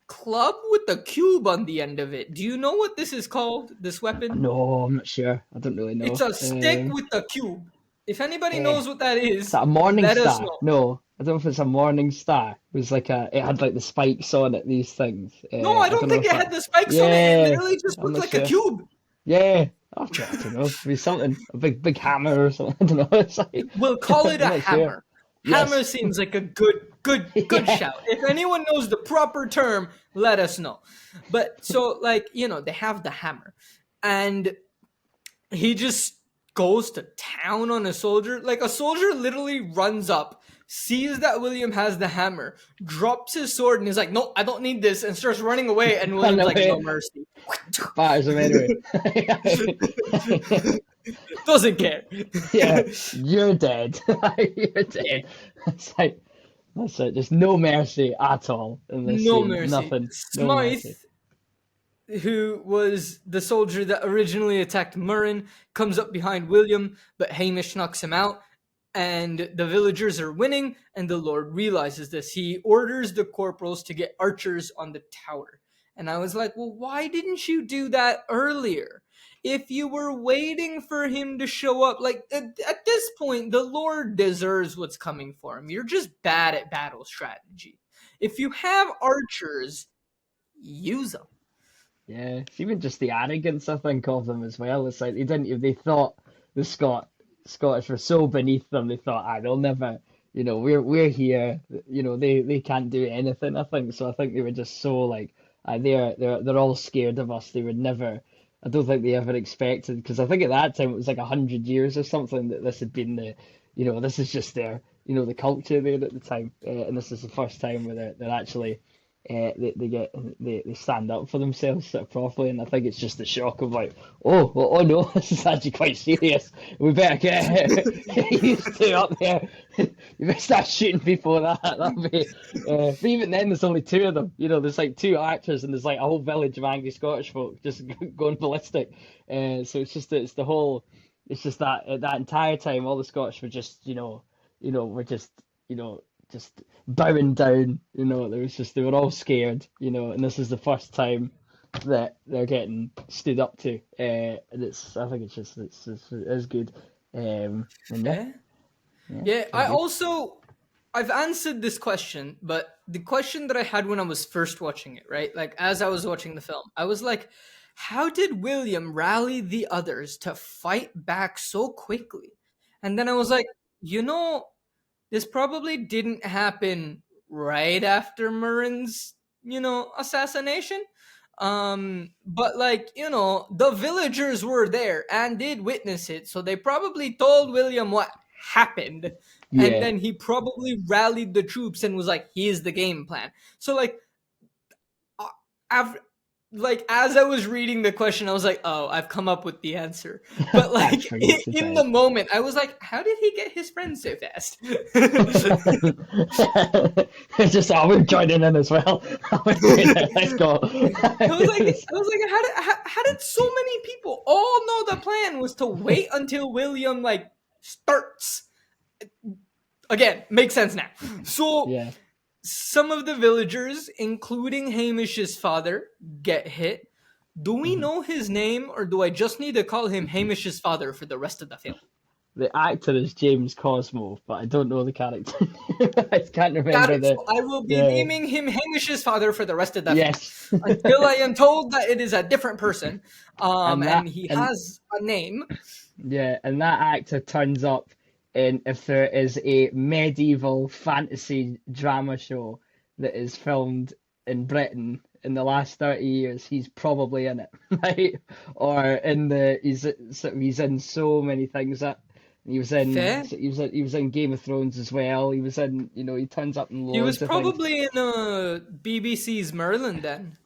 club with a cube on the end of it. Do you know what this is called, this weapon? No, I'm not sure. I don't really It's know. a stick with a cube. If anybody Uh, knows what that Is is, that a morning let us star? know. No, I don't know if it's a morning star. It was like it had like the spikes on it, these things. No, I I don't don't know think if it had that. the spikes on it. It Yeah, literally just I'm looked not like a sure. cube. Yeah, okay, I don't know. Maybe something, a big hammer or something. I don't know. It's like, We'll call it I'm a not sure. hammer. Hammer Yes. seems like a good Yeah, shout. If anyone knows the proper term, let us know. But so they have the hammer, and he just goes to town on a soldier. Like a soldier literally runs up, sees that William has the hammer, drops his sword, and is like, "No, I don't need this," and starts running away. And run William's like, "No away. mercy." Batters him anyway. Doesn't care. Yeah, you're dead. You're dead. It's like that's it. Just no mercy at all in this No scene. mercy. Nothing. No Smythe, mercy. who was the soldier that originally attacked Murrin, comes up behind William, but Hamish knocks him out. and the villagers are winning, and the Lord realizes this. He orders the corporals to get archers on the tower. And I was like, well, why didn't you do that earlier? If you were waiting for him to show up, like at this point, the Lord deserves what's coming for him. You're just bad at battle strategy. If you have archers, use them. Yeah, it's even just the arrogance I think of them as well. It's like they didn't. If they thought the Scottish were so beneath them, they thought, they'll never. We're here. They can't do anything. I think so. I think they were just so like, they're all scared of us. They would never. I don't think they ever expected, because I think at that time it was like 100 years or something that this had been this is just the culture there at the time, and this is the first time where they're actually they stand up for themselves sort of properly, and I think it's just the shock of like, oh no, this is actually quite serious. We better get used to up there. You better start shooting people. That'll be. But even then, there's only two of them. There's like two archers, and there's like a whole village of angry Scottish folk just going ballistic. So it's the whole. It's just that at that entire time, all the Scottish were just were just bowing down. They were all scared. And this is the first time that they're getting stood up to. And I think it's good. And Yeah. Yeah, I've answered this question, but the question that I had when I was first watching it, right? Like as I was watching the film, I was like, how did William rally the others to fight back so quickly? And then I was like, this probably didn't happen right after Murren's, assassination. But like, the villagers were there and did witness it, so they probably told William what happened. And yeah, then he probably rallied the troops and was like, here's the game plan. So like, after, like as I was reading the question, I was like, oh, I've come up with the answer. But like in the moment, I was like, how did he get his friends so fast? It's just, we're joining in as well. Let's go. How did so many people all know the plan was to wait until William like starts? Again, makes sense now. So Yeah. some of the villagers, including Hamish's father, get hit. Do we know his name, or do I just need to call him Hamish's father for the rest of the film? The actor is James Cosmo, but I don't know the character. I can't remember Got it. So I will be naming him Hamish's father for the rest of the film until I am told that it is a different person, and he has a name. Yeah, and that actor turns up in, if there is a medieval fantasy drama show that is filmed in Britain in the last 30 years, he's probably in it, right? Or he's in so many things that he was in. Fair. He was in Game of Thrones as well. He was in, he turns up in loads He was of things. probably in BBC's Merlin then.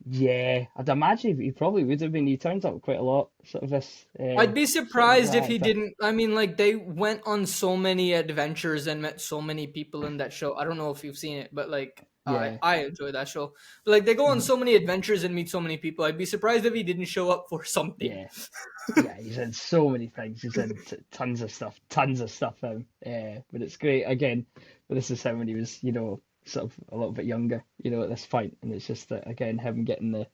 Yeah, I'd imagine he probably would have been. He turns up quite a lot, sort of this. I'd be surprised if he didn't. I mean, like, they went on so many adventures and met so many people in that show. I don't know if you've seen it, but like, I enjoy that show. But like, they go on so many adventures and meet so many people. I'd be surprised if he didn't show up for something. Yeah, he's in so many things. He's in tons of stuff. But it's great again. But this is him when he was, sort of a little bit younger, at this point, and it's just that again him getting the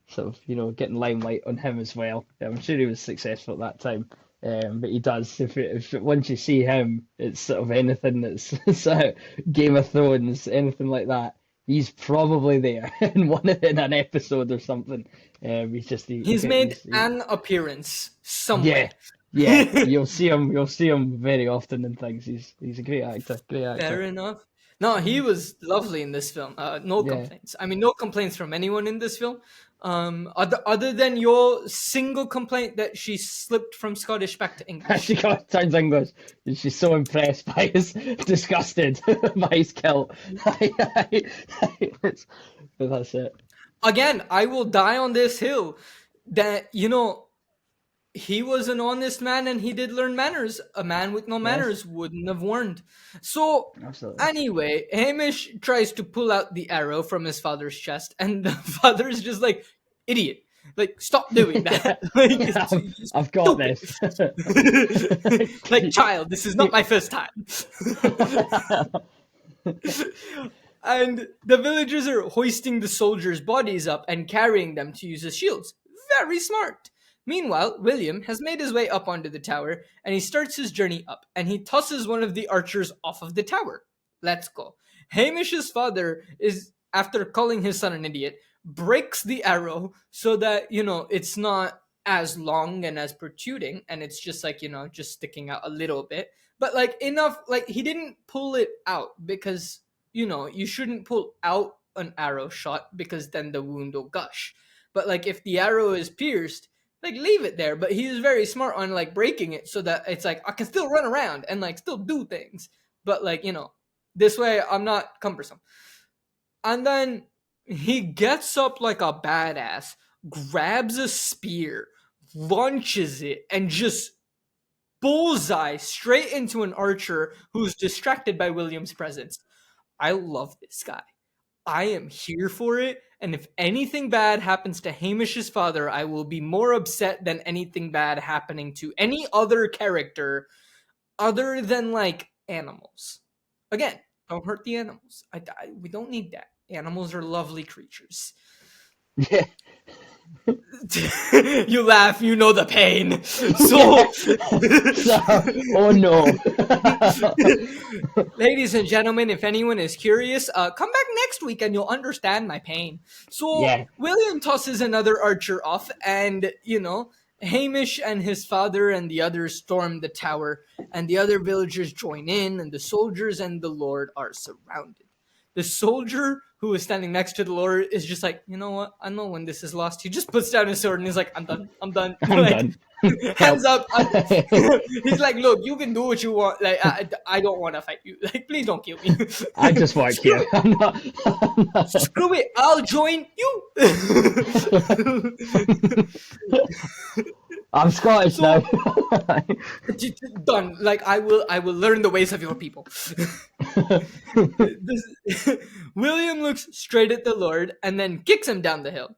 sort of getting limelight on him as well. I'm sure he was successful at that time, but he does. If once you see him, it's sort of anything that's sort of Game of Thrones, anything like that. He's probably there in an episode or something. He's made an appearance somewhere. Yeah, you'll see him. You'll see him very often in things. He's a great actor. Fair enough. No, he was lovely in this film. No complaints. I mean, no complaints from anyone in this film. Other than your single complaint that she slipped from Scottish back to English. She turns English, and she's so impressed by disgusted by his kilt. But that's it. Again, I will die on this hill that, he was an honest man and he did learn manners. A man with no manners wouldn't have warned. So, Anyway, Hamish tries to pull out the arrow from his father's chest, and the father's just like, idiot. Like, stop doing that. Like, it's I've got stupid. this. Like, child, this is not my first time. And the villagers are hoisting the soldiers' bodies up and carrying them to use as shields. Very smart. Meanwhile, William has made his way up onto the tower and he starts his journey up and he tosses one of the archers off of the tower. Let's go. Hamish's father is, after calling his son an idiot, breaks the arrow so that, it's not as long and as protruding and it's just like, just sticking out a little bit. But like enough, like he didn't pull it out because you shouldn't pull out an arrow shot because then the wound will gush. But like if the arrow is pierced, like leave it there. But he is very smart on like breaking it so that it's like I can still run around and like still do things. But like, this way I'm not cumbersome. And then he gets up like a badass, grabs a spear, launches it, and just bullseye straight into an archer who's distracted by William's presence. I love this guy. I am here for it. And if anything bad happens to Hamish's father, I will be more upset than anything bad happening to any other character other than like animals. Again, don't hurt the animals. We don't need that. Animals are lovely creatures. Yeah. You laugh, you know the pain. So, oh no. Ladies and gentlemen, if anyone is curious, come back next week and you'll understand my pain. So Yeah. William tosses another archer off and, Hamish and his father and the others storm the tower and the other villagers join in and the soldiers and the Lord are surrounded. The soldier who is standing next to the Lord is just like, you know what? I know when this is lost. He just puts down his sword and he's like, I'm done. I'm like, done. Hands up. He's like, look, you can do what you want. Like, I don't want to fight you. Like, please don't kill me. I just work here. I'm not... Screw it. I'll join you. I'm Scottish now. Done. Like, I will learn the ways of your people. William looks straight at the Lord and then kicks him down the hill.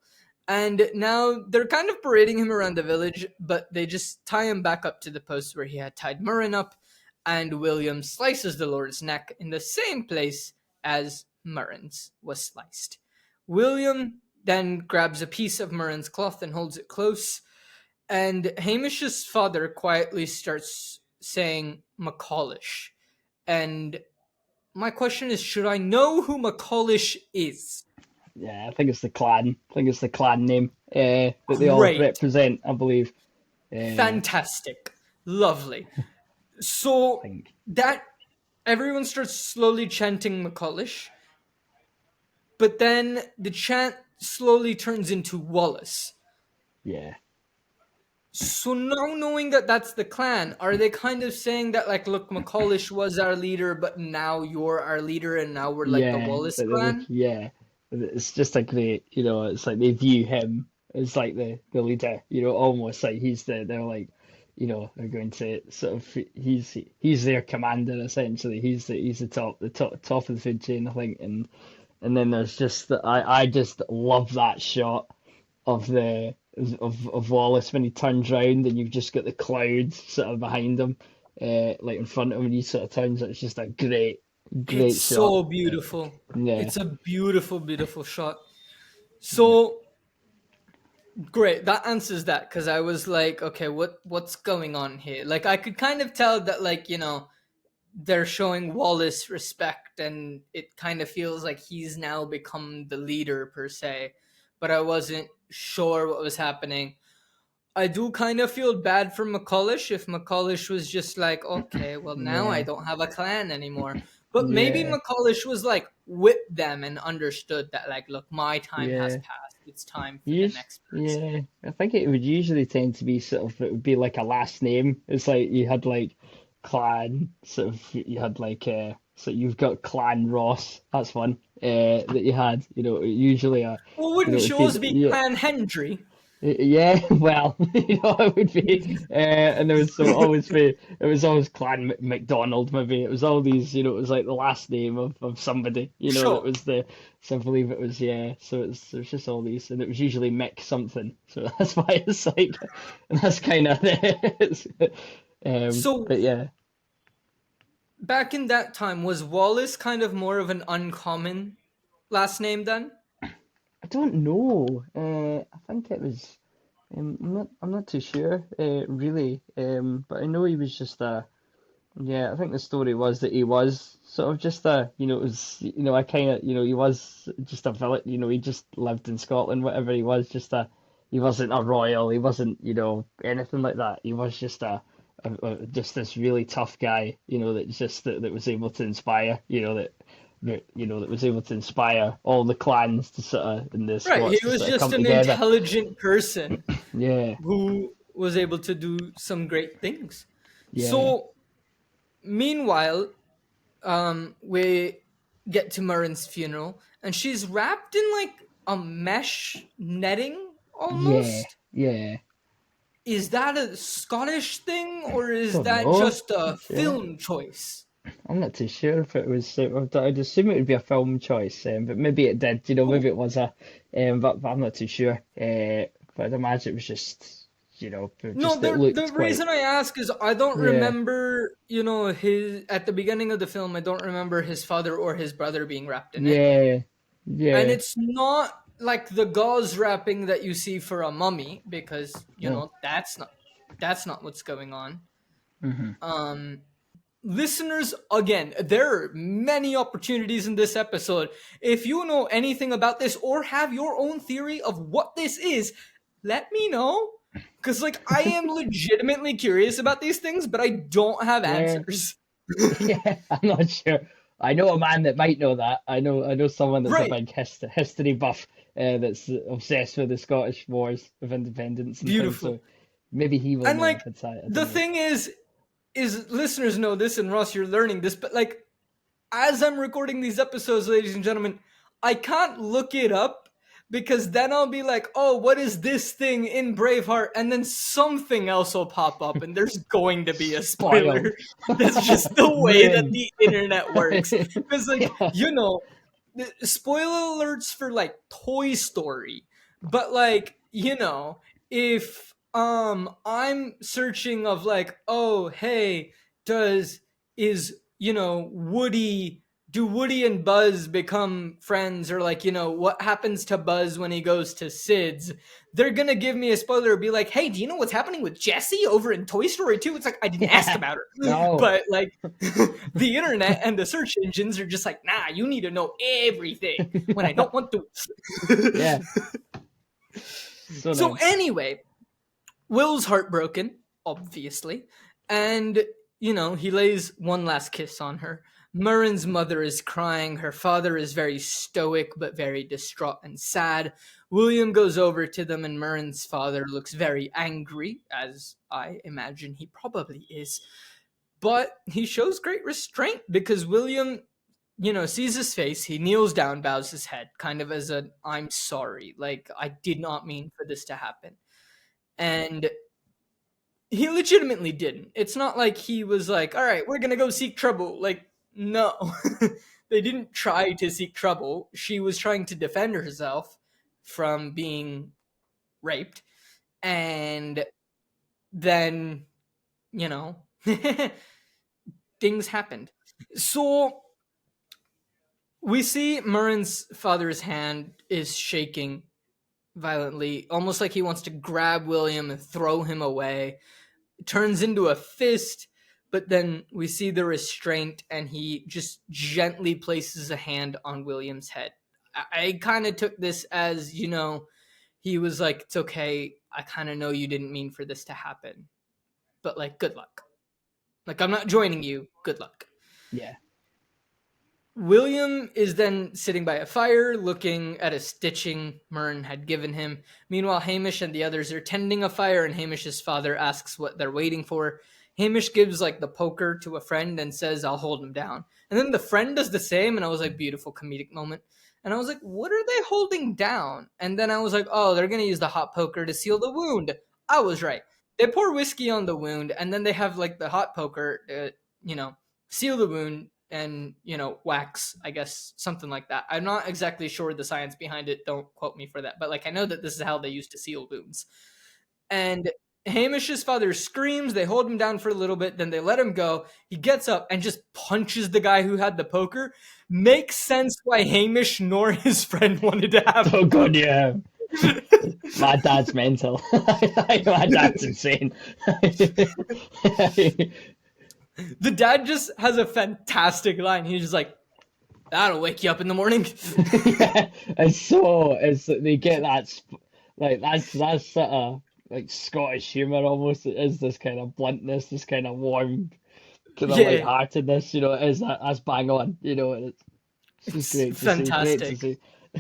And now they're kind of parading him around the village, but they just tie him back up to the post where he had tied Murren up, and William slices the Lord's neck in the same place as Murren's was sliced. William then grabs a piece of Murren's cloth and holds it close, and Hamish's father quietly starts saying McCallish. And my question is, should I know who McCallish is? Yeah, I think it's the clan. I think it's the clan name that they all represent, I believe. Fantastic. Lovely. So that everyone starts slowly chanting McCallish, but then the chant slowly turns into Wallace. Yeah. So now knowing that that's the clan, are they kind of saying that, like, look, McCallish was our leader, but now you're our leader and now we're like the Wallace clan? Yeah. It's just a great, it's like they view him as like the leader, almost like they're like, they're going to sort of, he's their commander essentially. He's the top of the food chain, I think. And then there's just I just love that shot of Wallace when he turns around and you've just got the clouds sort of behind him, like in front of him, and he sort of turns. It's just a great it's shot. So beautiful. Yeah. It's a beautiful, beautiful shot. So great. That answers that, because I was like, okay, what's going on here? Like, I could kind of tell that, like, they're showing Wallace respect and it kind of feels like he's now become the leader per se, but I wasn't sure what was happening. I do kind of feel bad for McCallish if McCallish was just like, okay, well, now I don't have a clan anymore. But maybe McCallish was like with them and understood that, like, look, my time has passed. It's time for the next person. Yeah, I think it would usually tend to be sort of, it would be like a last name. It's like you had like clan, sort of, you had like, so you've got Clan Ross, that's one, that you had, usually. Well, wouldn't yours be Clan Hendry? Yeah, well, it would be, and there was so always be, it was always Clan McDonald, maybe it was all these, it was like the last name of somebody, that Sure. was the, so I believe it was, yeah, so it's just all these, and it was usually Mick something, so that's why it's like, and that's kind of, So but yeah, back in that time, was Wallace kind of more of an uncommon last name then? I don't know, I think it was, I'm not too sure, really, but I know he was just a. Yeah, I think the story was that he was sort of just a, it was, I kind of, he was just a villain, he just lived in Scotland, whatever he was, just a, he wasn't a royal, he wasn't, anything like that. He was just just this really tough guy, that was able to inspire, that was able to inspire all the clans to sort of, in the Right, he Scots to was sort of just come an together. intelligent person Yeah, who was able to do some great things. yeah, So, meanwhile, we get to Murren's funeral, and she's wrapped in like a mesh netting yeah, almost. yeah. Is that a Scottish thing, or is Don't that know. just a Yeah. film choice? I'm not too sure if it was. I'd assume it would be a film choice, but maybe it did. Oh, Maybe it was a. But I'm not too sure. But I'd imagine it was just. no, Just it the looked quite. reason I ask is I don't Yeah, remember, his at the beginning of the film. I don't remember his father or his brother being wrapped in it, yeah, and yeah. it's not like the gauze wrapping that you see for a mummy because No. that's not what's going on. Hmm. Um, Listeners, again, there are many opportunities in this episode. If you know anything about this or have your own theory of what this is, let me know. Because, like, I am legitimately curious about these things, but I don't have Yeah, answers. yeah. I'm not sure. I know a man that might know that. I know someone that's a Right. big history buff. That's obsessed with the Scottish Wars of Independence and things. Beautiful. So maybe he will And, know like, if it's. I the don't know. thing is listeners know this, and Ross, you're learning this, but, like, as I'm recording these episodes, ladies and gentlemen, I can't look it up because then I'll be like, oh, what is this thing in Braveheart? And then something else will pop up and there's going to be a Spoiled. spoiler. That's just the way that Ruined. the internet works. Because, like, Yeah. the spoiler alerts for like Toy Story, but like, if I'm searching of like, oh, hey, does is Woody do Woody and Buzz become friends, or like, what happens to Buzz when he goes to Sid's? They're gonna give me a spoiler, be like, hey, do you know what's happening with Jessie over in Toy Story 2? It's like, I didn't ask Yeah. about her. No. But like, the internet and the search engines are just like, nah, you need to know everything when I don't want to. Yeah. So So no. anyway, Will's heartbroken, obviously, and he lays one last kiss on her. Murren's mother is crying. Her father is very stoic but very distraught and sad. William goes over to them, and Murren's father looks very angry, as I imagine he probably is. But he shows great restraint because William, sees his face. He kneels down, bows his head, kind of as a I'm sorry. Like, I did not mean for this to happen. And he legitimately didn't. It's not like he was like, all right, we're going to go seek trouble. Like, no. They didn't try to seek trouble. She was trying to defend herself from being raped. And then, you know, things happened. So we see Murren's father's hand is shaking violently, almost like he wants to grab William and throw him away. It turns into a fist, but then we see the restraint, and he just gently places a hand on William's head. I kind of took this as, he was like, it's okay. I kind of know you didn't mean for this to happen, but like, good luck. Like, I'm not joining you. Good luck. Yeah. William is then sitting by a fire looking at a stitching Murren had given him. Meanwhile, Hamish and the others are tending a fire, and Hamish's father asks what they're waiting for. Hamish gives like the poker to a friend and says, I'll hold him down. And then the friend does the same, and I was like, beautiful comedic moment. And I was like, what are they holding down? And then I was like, oh, they're going to use the hot poker to seal the wound. I was right. They pour whiskey on the wound, and then they have like the hot poker to, seal the wound and, wax, I guess, something like that. I'm not exactly sure the science behind it. Don't quote me for that. But like, I know that this is how they used to seal wounds. And Hamish's father screams. They hold him down for a little bit. Then they let him go. He gets up and just punches the guy who had the poker. Makes sense why Hamish nor his friend wanted to have. Oh god, yeah. My dad's mental. My dad's insane. The dad just has a fantastic line. He's just like, "That'll wake you up in the morning." Yeah, it's they get that like that's sort of like Scottish humour almost. It is this kind of bluntness, this kind of warm, kind of Yeah. lightheartedness. It is that's bang on. And it's just great to fantastic. see. Great to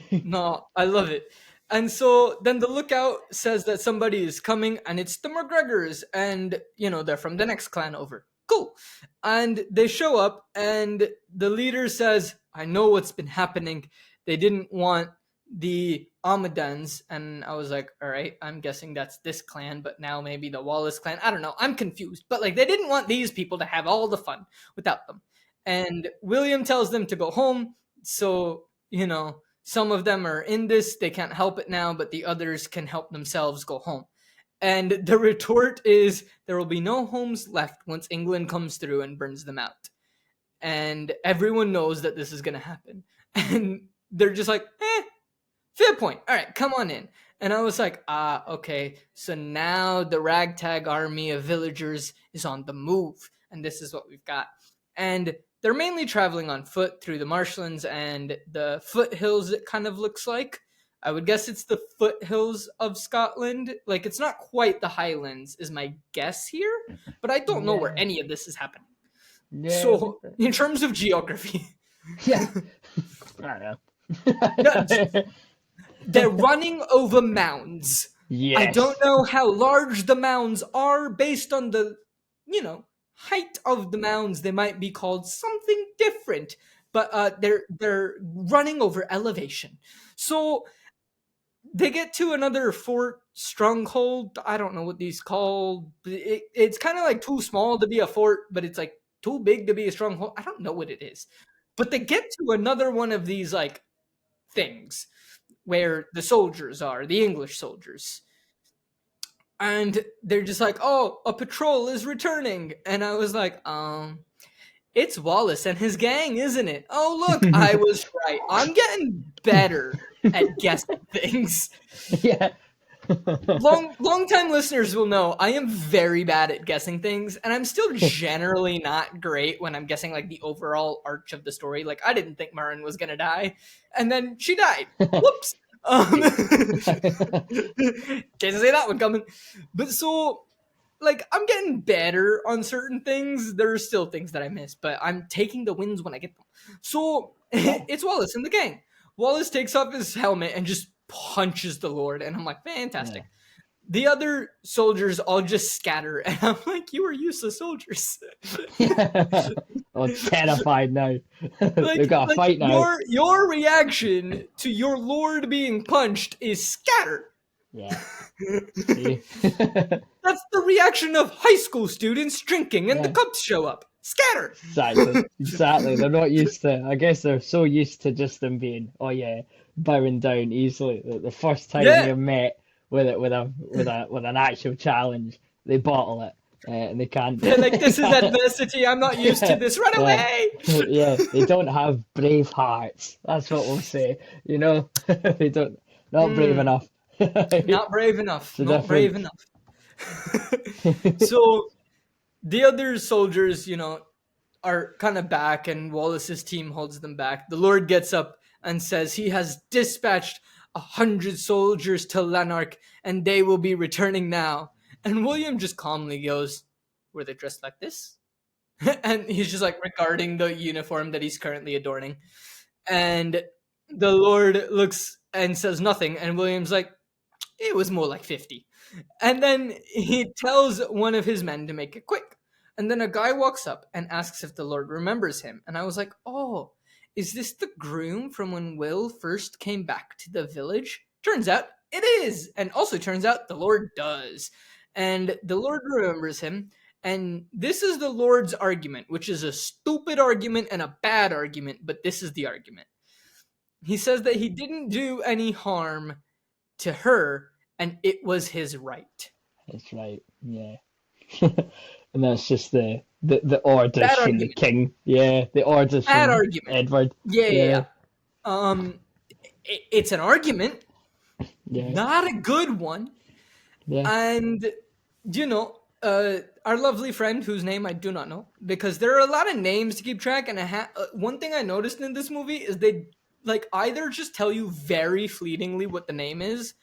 see. No, I love it. And so then the lookout says that somebody is coming, and it's the McGregors, and they're from the next clan over. Cool. And they show up, and the leader says, I know what's been happening. They didn't want the Amadans. And I was like, all right, I'm guessing that's this clan, but now maybe the Wallace clan. I don't know. I'm confused. But like, they didn't want these people to have all the fun without them. And William tells them to go home. So, some of them are in this. They can't help it now, but the others can help themselves go home. And the retort is there will be no homes left once England comes through and burns them out. And everyone knows that this is going to happen. And they're just like, fair point. All right, come on in. And I was like, okay. So now the ragtag army of villagers is on the move. And this is what we've got. And they're mainly traveling on foot through the marshlands and the foothills, it kind of looks like. I would guess it's the foothills of Scotland. Like, it's not quite the Highlands, is my guess here. But I don't know where any of this is happening. Yeah. So, in terms of geography... Yeah. I don't know. They're running over mounds. Yes. I don't know how large the mounds are based on the, height of the mounds. They might be called something different, but they're running over elevation. So they get to another fort stronghold. I don't know what these called. It's kind of like too small to be a fort, but it's like too big to be a stronghold. I don't know what it is. But they get to another one of these like things where the soldiers are, the English soldiers. And they're just like, oh, a patrol is returning. And I was like, it's Wallace and his gang, isn't it? Oh, look, I was right. I'm getting better at guessing things. Yeah. Long-time listeners will know I am very bad at guessing things, and I'm still generally not great when I'm guessing like the overall arch of the story. Like, I didn't think Murren was gonna die, and then she died. Whoops. Didn't see that one coming. But so, like, I'm getting better on certain things. There are still things that I miss, but I'm taking the wins when I get them. So it's Wallace and the gang. Wallace takes off his helmet and just punches the Lord, and I'm like, fantastic. Yeah. The other soldiers all just scatter, and I'm like, you are useless soldiers. Yeah. I'm terrified now. They've got a fight now. Your reaction to your Lord being punched is scatter. Yeah. That's the reaction of high school students drinking and the cops show up. Scatter. Exactly. They're not used to. I guess they're so used to just them being, bowing down easily. The first time they're met with an actual challenge, they bottle it. And they can't. They're like, this is adversity. I'm not used to this. Run away. Yeah, they don't have brave hearts. That's what we'll say. They don't. Not brave enough. Not brave enough. Not brave enough. So the other soldiers, are kind of back, and Wallace's team holds them back. The Lord gets up and says he has dispatched 100 soldiers to Lanark, and they will be returning now. And William just calmly goes, were they dressed like this? And he's just like regarding the uniform that he's currently adorning. And the Lord looks and says nothing. And William's like, it was more like 50. And then he tells one of his men to make it quick. And then a guy walks up and asks if the Lord remembers him. And I was like, oh, is this the groom from when Will first came back to the village? Turns out it is. And also turns out the Lord does. And the Lord remembers him. And this is the Lord's argument, which is a stupid argument and a bad argument, but this is the argument. He says that he didn't do any harm to her, and it was his right. That's right. Yeah. And that's just the orders Bad from the argument. king. Yeah, the orders Bad from argument. Edward. Yeah. It's an argument, Yeah. not a good one. Yeah. And, you know, our lovely friend, whose name I do not know, because there are a lot of names to keep track, and one thing I noticed in this movie is they like either just tell you very fleetingly what the name is,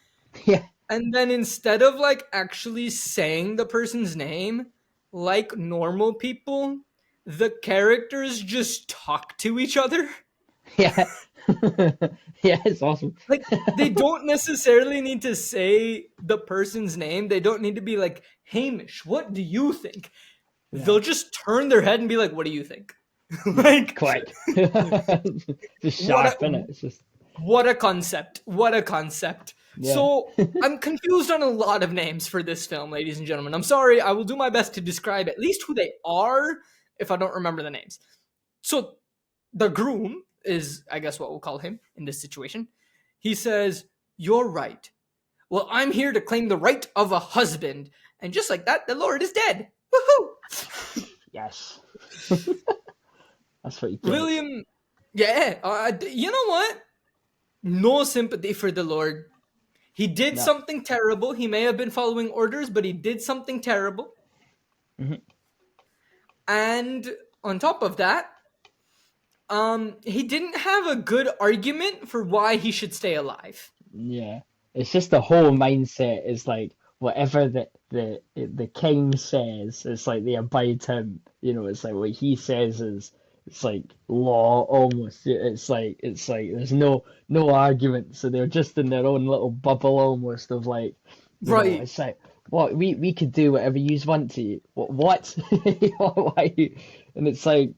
Yeah. and then instead of like actually saying the person's name like normal people, the characters just talk to each other. Yeah. Yeah, it's awesome. Like, they don't necessarily need to say the person's name. They don't need to be like, Hamish, what do you think? Yeah. They'll just turn their head and be like, what do you think? Like, Quick. Just sharp, innit? It's just what a concept. What a concept. Yeah. So, I'm confused on a lot of names for this film, ladies and gentlemen. I'm sorry. I will do my best to describe at least who they are if I don't remember the names. So, the groom is, I guess, what we'll call him in this situation. He says, "You're right. Well, I'm here to claim the right of a husband." And just like that, the Lord is dead. Woohoo! Yes. That's what you get. William, yeah, you know what? No sympathy for the Lord. He did something terrible. He may have been following orders, but he did something terrible. Mm-hmm. And on top of that, he didn't have a good argument for why he should stay alive. Yeah. It's just the whole mindset is like whatever the king says, it's like they abide him. You know, it's like what he says is it's like law almost. It's like there's no argument. So they're just in their own little bubble almost of like Right. It's like what we could do whatever you want to. What? Why? And it's like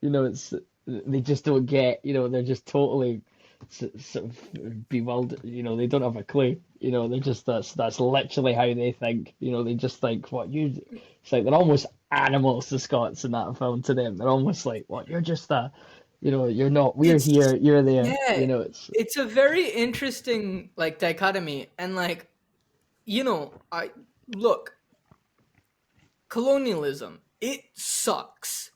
it's they just don't get. They're just totally sort of bewildered. They don't have a clue. They're just that's literally how they think. They just think it's like they're almost animals, the Scots in that film to them. They're almost like, what, you're just you're not, we're here, you're there. Yeah, it's a very interesting like dichotomy, and like look, colonialism, it sucks.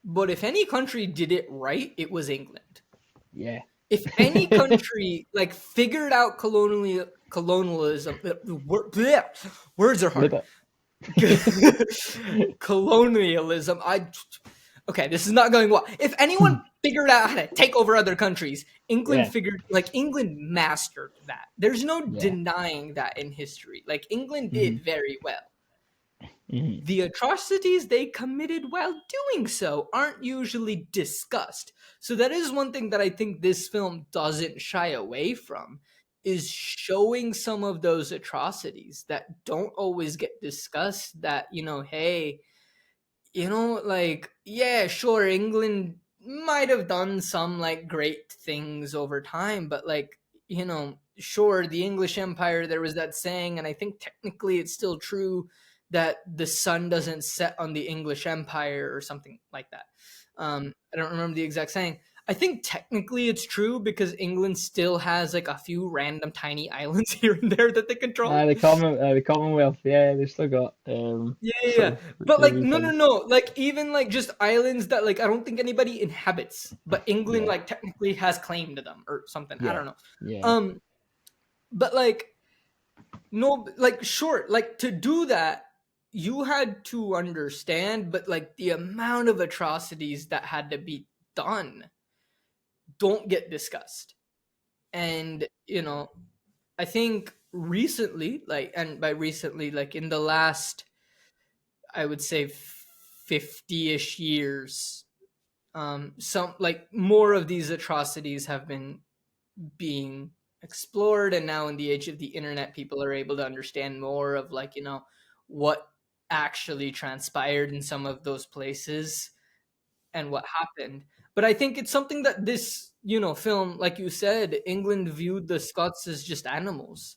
But if any country did it right, it was England. Yeah. If any country like figured out colonialism, words are hard. Colonialism. Okay, this is not going well. If anyone figured out how to take over other countries, England England mastered that. There's no denying that in history. Like, England did very well. Mm-hmm. The atrocities they committed while doing so aren't usually discussed. So that is one thing that I think this film doesn't shy away from, is showing some of those atrocities that don't always get discussed. That, hey, yeah, sure, England might have done some like great things over time, but sure, the English Empire, there was that saying, and I think technically it's still true, that the sun doesn't set on the English Empire or something like that. I don't remember the exact saying. I think technically it's true because England still has like a few random tiny islands here and there that they control. The Commonwealth, yeah, they've still got. Yeah. But like, no. Like, even like just islands that like I don't think anybody inhabits, but England like technically has claim to them or something. I don't know. Yeah. But like, no, like, sure, like to do that, you had to understand, but like the amount of atrocities that had to be done don't get discussed. And I think recently, like, and by recently, like in the last, I would say 50-ish years, some like more of these atrocities have been being explored, and now in the age of the internet, people are able to understand more of like what actually transpired in some of those places. and what happened. But I think it's something that this, film, like you said, England viewed the Scots as just animals.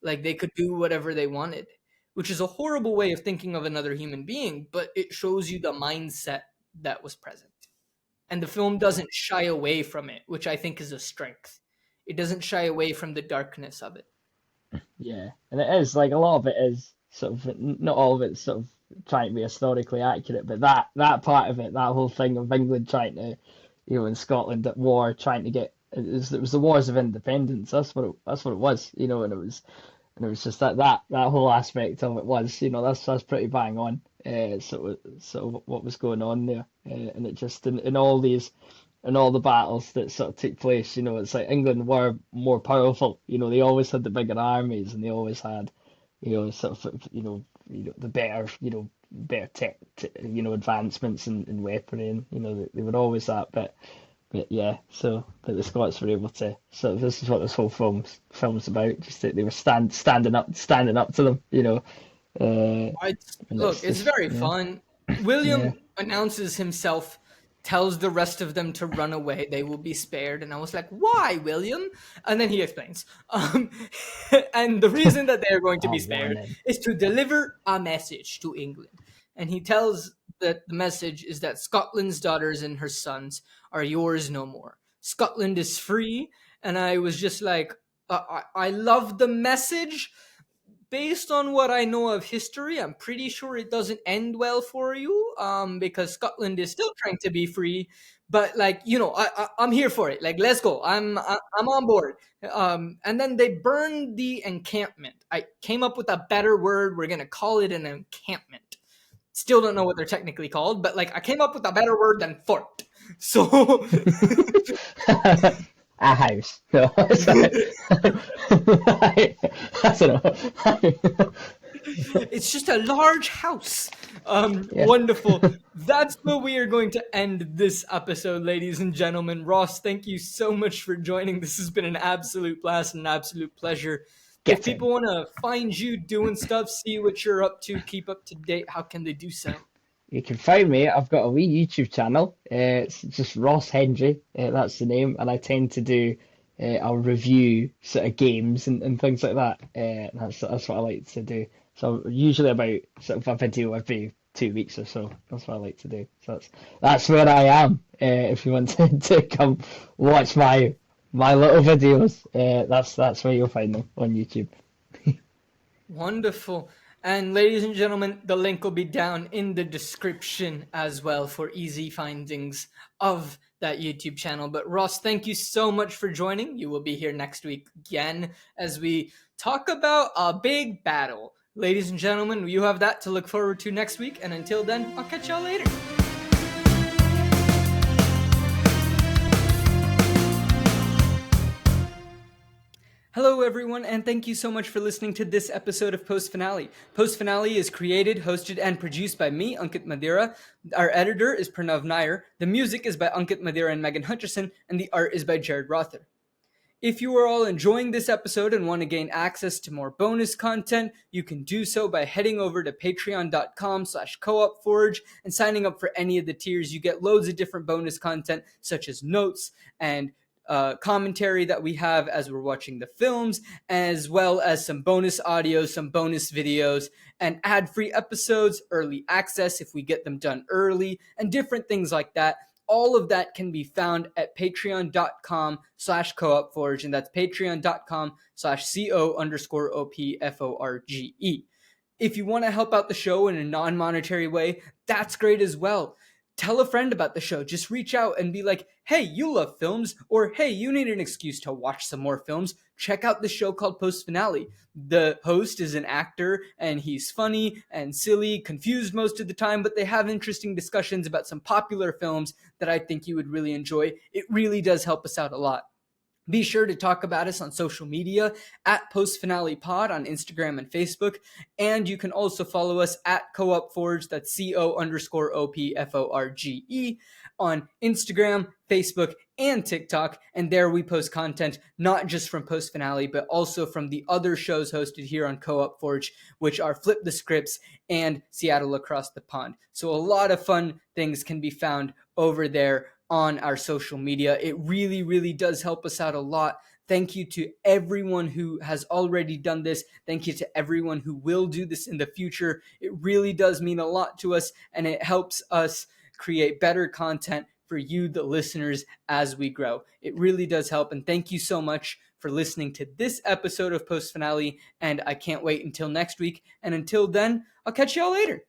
Like they could do whatever they wanted, which is a horrible way of thinking of another human being, but it shows you the mindset that was present. And the film doesn't shy away from it, which I think is a strength. It doesn't shy away from the darkness of it. Yeah, and it is like a lot of it is sort of not all of it's sort of trying to be historically accurate, but that part of it, that whole thing of England trying to, in Scotland at war, trying to get it was the wars of independence. That's what it was, and it was just that whole aspect of it was, that's pretty bang on. Sort of what was going on there, and it just in all these and all the battles that sort of took place, it's like England were more powerful. They always had the bigger armies, and they always had, sort of, the better, better tech, advancements in weaponry, and they were always that. But yeah, but the Scots were able to. So this is what this whole film's about. Just that they were standing up to them, and Look, it's just very yeah, fun. yeah. William announces himself, tells the rest of them to run away. They will be spared. And I was like, why, William? And then he explains. And the reason that they're going to be Oh, spared warning. is to deliver a message to England. And he tells that the message is that Scotland's daughters and her sons are yours no more. Scotland is free. And I was just like, I love the message. Based on what I know of history, I'm pretty sure it doesn't end well for you, because Scotland is still trying to be free. But like, I'm here for it. Like, let's go. I'm on board. And then they burned the encampment. I came up with a better word. We're gonna call it an encampment. Still don't know what they're technically called, but like I came up with a better word than fort. So A house. No, sorry. I don't know. it's just a large house. Yeah, Wonderful. That's where we are going to end this episode, ladies and gentlemen. Ross, thank you so much for joining. This has been an absolute blast and an absolute pleasure. If get in. people want to find you doing stuff, see what you're up to, keep up to date, how can they do so? You can find me. I've got a wee YouTube channel. It's just Ross Hendry. That's the name, and I tend to do. I'll review sort of games and things like that. That's what I like to do. So usually about sort of a video every 2 weeks or so. That's what I like to do. So that's where I am. If you want to come watch my little videos, that's where you'll find them on YouTube. Wonderful. And ladies and gentlemen, the link will be down in the description as well for easy findings of that YouTube channel. But Ross, thank you so much for joining. You will be here next week again as we talk about a big battle. Ladies and gentlemen, you have that to look forward to next week. And until then, I'll catch y'all later. Hello, everyone, and thank you so much for listening to this episode of Post Finale. Post Finale is created, hosted, and produced by me, Ankit Madhira. Our editor is Pranav Nair. The music is by Ankit Madhira and Megan Hutcherson, and the art is by Jarid Rother. If you are all enjoying this episode and want to gain access to more bonus content, you can do so by heading over to patreon.com/coopforge and signing up for any of the tiers. You get loads of different bonus content, such as notes and commentary that we have as we're watching the films, as well as some bonus audio, some bonus videos, and ad-free episodes, early access if we get them done early, and different things like that. All of that can be found at patreon.com/coopforge, and that's patreon.com/co_opforge. If you want to help out the show in a non-monetary way, that's great as well. Tell a friend about the show. Just reach out and be like, hey, you love films, or hey, you need an excuse to watch some more films. Check out the show called Post Finale. The host is an actor, and he's funny and silly, confused most of the time, but they have interesting discussions about some popular films that I think you would really enjoy. It really does help us out a lot. Be sure to talk about us on social media at Post Finale Pod on Instagram and Facebook. And you can also follow us at Co-op Forge, that's CO_OPFORGE, on Instagram, Facebook, and TikTok. And there we post content not just from Post Finale, but also from the other shows hosted here on Co-op Forge, which are Flip the Scripts and Seattle Across the Pond. So a lot of fun things can be found over there on our social media. It really, really does help us out a lot. Thank you to everyone who has already done this. Thank you to everyone who will do this in the future. It really does mean a lot to us, and it helps us create better content for you, the listeners, as we grow. It really does help, and thank you so much for listening to this episode of Post Finale, and I can't wait until next week. And until then, I'll catch y'all later.